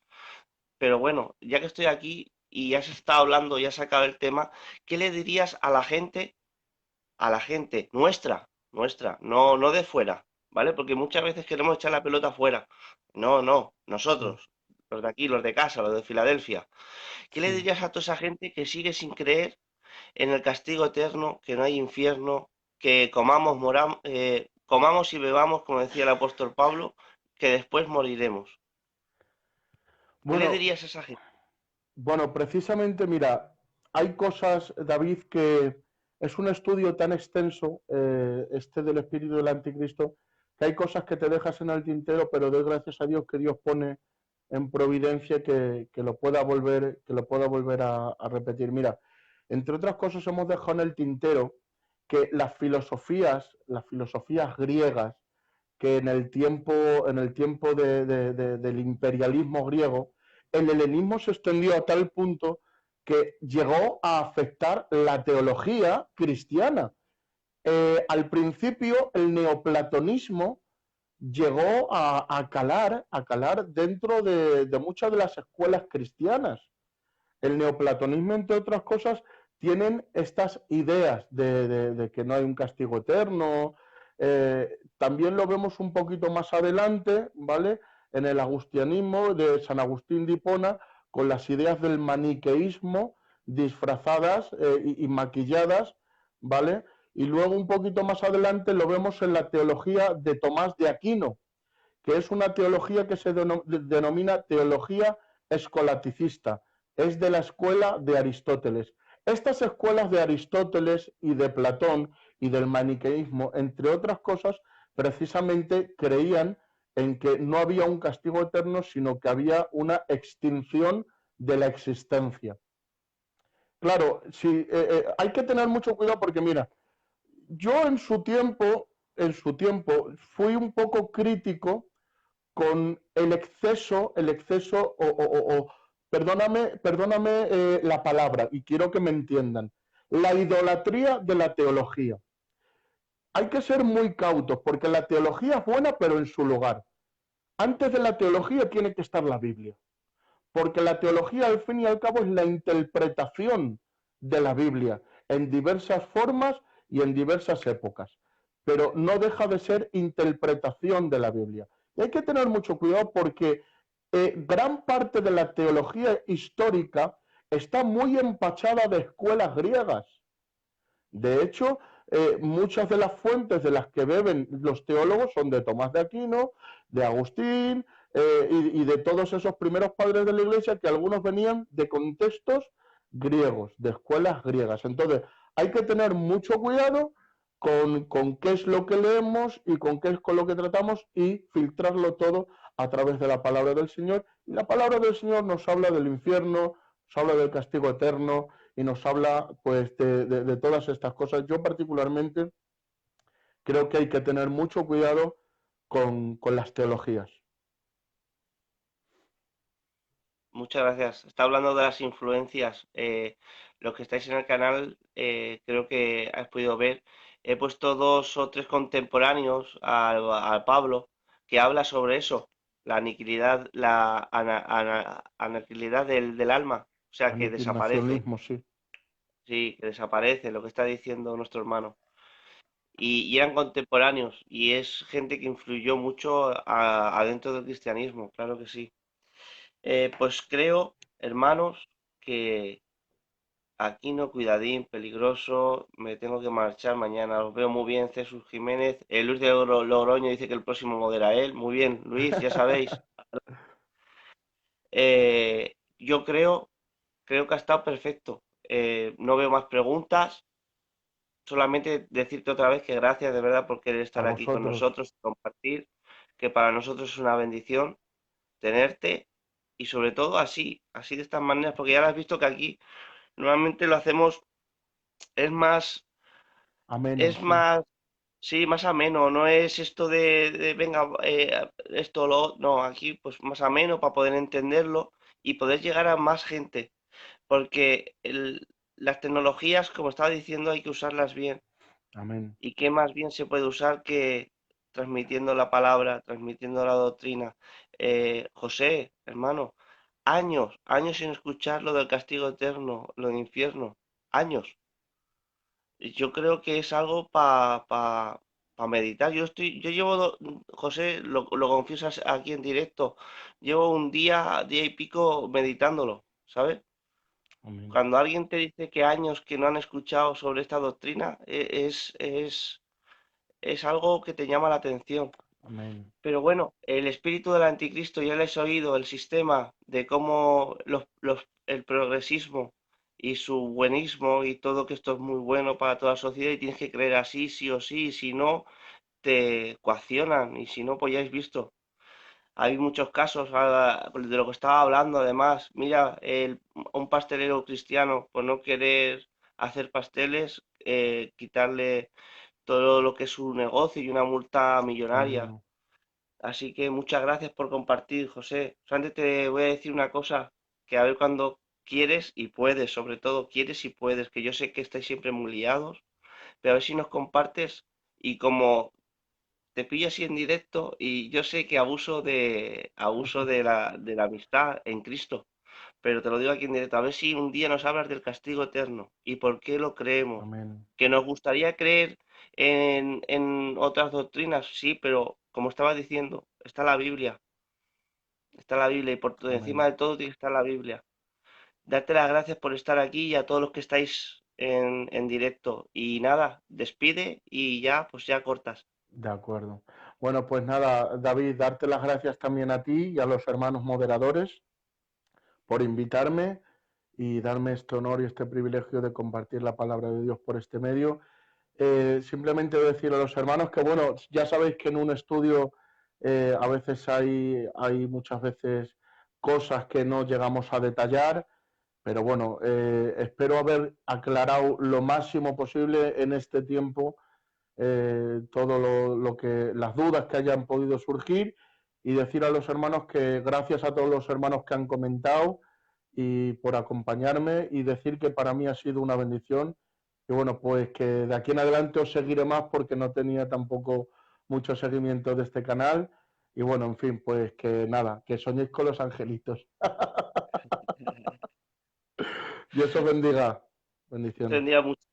Pero bueno, ya que estoy aquí y ya has estado hablando, ya has sacado el tema, ¿qué le dirías a la gente nuestra, no de fuera, ¿vale? Porque muchas veces queremos echar la pelota afuera. No, Sí, nosotros, los de aquí, los de casa, los de Filadelfia. ¿Qué le sí. dirías a toda esa gente que sigue sin creer en el castigo eterno, que no hay infierno, que comamos y bebamos, como decía el apóstol Pablo, que después moriremos? ¿Qué le Bueno, dirías a esa gente? Bueno, precisamente, mira, hay cosas, David, que es un estudio tan extenso, este del espíritu del anticristo, que hay cosas que te dejas en el tintero, pero doy gracias a Dios que Dios pone en providencia que lo pueda volver a repetir. Mira, entre otras cosas hemos dejado en el tintero que las filosofías griegas, que en el tiempo del imperialismo griego, el helenismo se extendió a tal punto que llegó a afectar la teología cristiana. Al principio, el neoplatonismo llegó a calar dentro de muchas de las escuelas cristianas. El neoplatonismo, entre otras cosas, tienen estas ideas de que no hay un castigo eterno. También lo vemos un poquito más adelante, ¿vale? En el agustianismo de San Agustín de Hipona, con las ideas del maniqueísmo disfrazadas y maquilladas, ¿vale? Y luego un poquito más adelante lo vemos en la teología de Tomás de Aquino, que es una teología que se denomina teología escolaticista, es de la escuela de Aristóteles. Estas escuelas de Aristóteles y de Platón y del maniqueísmo, entre otras cosas, precisamente creían en que no había un castigo eterno, sino que había una extinción de la existencia. Claro, sí, hay que tener mucho cuidado porque, mira, yo en su tiempo, fui un poco crítico con el exceso, perdóname la palabra, y quiero que me entiendan, la idolatría de la teología. Hay que ser muy cautos, porque la teología es buena, pero en su lugar. Antes de la teología tiene que estar la Biblia, porque la teología, al fin y al cabo, es la interpretación de la Biblia en diversas formas y en diversas épocas, pero no deja de ser interpretación de la Biblia. Y hay que tener mucho cuidado porque gran parte de la teología histórica está muy empachada de escuelas griegas. De hecho, muchas de las fuentes de las que beben los teólogos son de Tomás de Aquino, de Agustín y de todos esos primeros padres de la Iglesia, que algunos venían de contextos griegos, de escuelas griegas. Entonces, hay que tener mucho cuidado con qué es lo que leemos y con qué es con lo que tratamos y filtrarlo todo a través de la palabra del Señor. Y la palabra del Señor nos habla del infierno, nos habla del castigo eterno y nos habla pues de todas estas cosas. Yo particularmente creo que hay que tener mucho cuidado con las teologías. Muchas gracias. Está hablando de las influencias. Los que estáis en el canal, creo que has podido ver. He puesto 2 o 3 contemporáneos al Pablo que habla sobre eso, la aniquilidad, aniquilidad del alma, o sea, que desaparece, Aniquilacionismo, sí. sí, que desaparece, lo que está diciendo nuestro hermano. Y eran contemporáneos, y es gente que influyó mucho adentro del cristianismo, claro que sí. Pues creo, hermanos, que aquí no, cuidadín, peligroso, me tengo que marchar mañana. Os veo muy bien, Jesús Jiménez. Luis de Logroño dice que el próximo modera él. Muy bien, Luis, ya sabéis. Yo creo que ha estado perfecto. No veo más preguntas. Solamente decirte otra vez que gracias de verdad por querer A estar aquí con vosotros. nosotros, compartir, que para nosotros es una bendición tenerte y sobre todo así de estas maneras, porque ya lo has visto que aquí normalmente lo hacemos, es más, Ameno, es sí. más, sí, más ameno, no es esto de, venga, esto, no, aquí pues más ameno para poder entenderlo y poder llegar a más gente, porque las tecnologías, como estaba diciendo, hay que usarlas bien. Amén. ¿Y qué más bien se puede usar que transmitiendo la palabra, transmitiendo la doctrina? José, hermano, años sin escuchar lo del castigo eterno, lo del infierno, años. Yo creo que es algo para meditar. Yo llevo, José, lo confiesas aquí en directo, llevo un día y pico meditándolo, ¿sabes? Amén. Cuando alguien te dice que años que no han escuchado sobre esta doctrina, es algo que te llama la atención. Amén. Pero bueno, el espíritu del anticristo, ya les he oído, el sistema de cómo el progresismo y su buenismo y todo que esto es muy bueno para toda la sociedad y tienes que creer así, sí o sí, y si no, te coaccionan y si no, pues ya habéis visto. Hay muchos casos de lo que estaba hablando, además. Mira, un pastelero cristiano, por no querer hacer pasteles, quitarle todo lo que es su negocio y una multa millonaria. Amén. Así que muchas gracias por compartir, José. Solamente te voy a decir una cosa, que a ver cuando quieres y puedes, sobre todo quieres y puedes, que yo sé que estáis siempre muy liados, pero a ver si nos compartes y como te pillo así en directo y yo sé que abuso de la amistad en Cristo, pero te lo digo aquí en directo, a ver si un día nos hablas del castigo eterno y por qué lo creemos. Amén. Que nos gustaría creer en otras doctrinas, sí, pero como estaba diciendo, está la Biblia y por encima Amén. de todo tiene que estar la Biblia. Darte las gracias por estar aquí y a todos los que estáis en directo. Y nada, despide y ya, pues ya cortas. De acuerdo. Bueno, pues nada, David, darte las gracias también a ti y a los hermanos moderadores por invitarme y darme este honor y este privilegio de compartir la palabra de Dios por este medio. Simplemente decir a los hermanos que, bueno, ya sabéis que en un estudio a veces hay muchas veces cosas que no llegamos a detallar, pero bueno, espero haber aclarado lo máximo posible en este tiempo todo lo que las dudas que hayan podido surgir y decir a los hermanos que gracias a todos los hermanos que han comentado y por acompañarme y decir que para mí ha sido una bendición y bueno, pues que de aquí en adelante os seguiré más porque no tenía tampoco mucho seguimiento de este canal y bueno, en fin, pues que nada, que soñéis con los angelitos. Dios os bendiga. Bendiciones. Tendría mucho.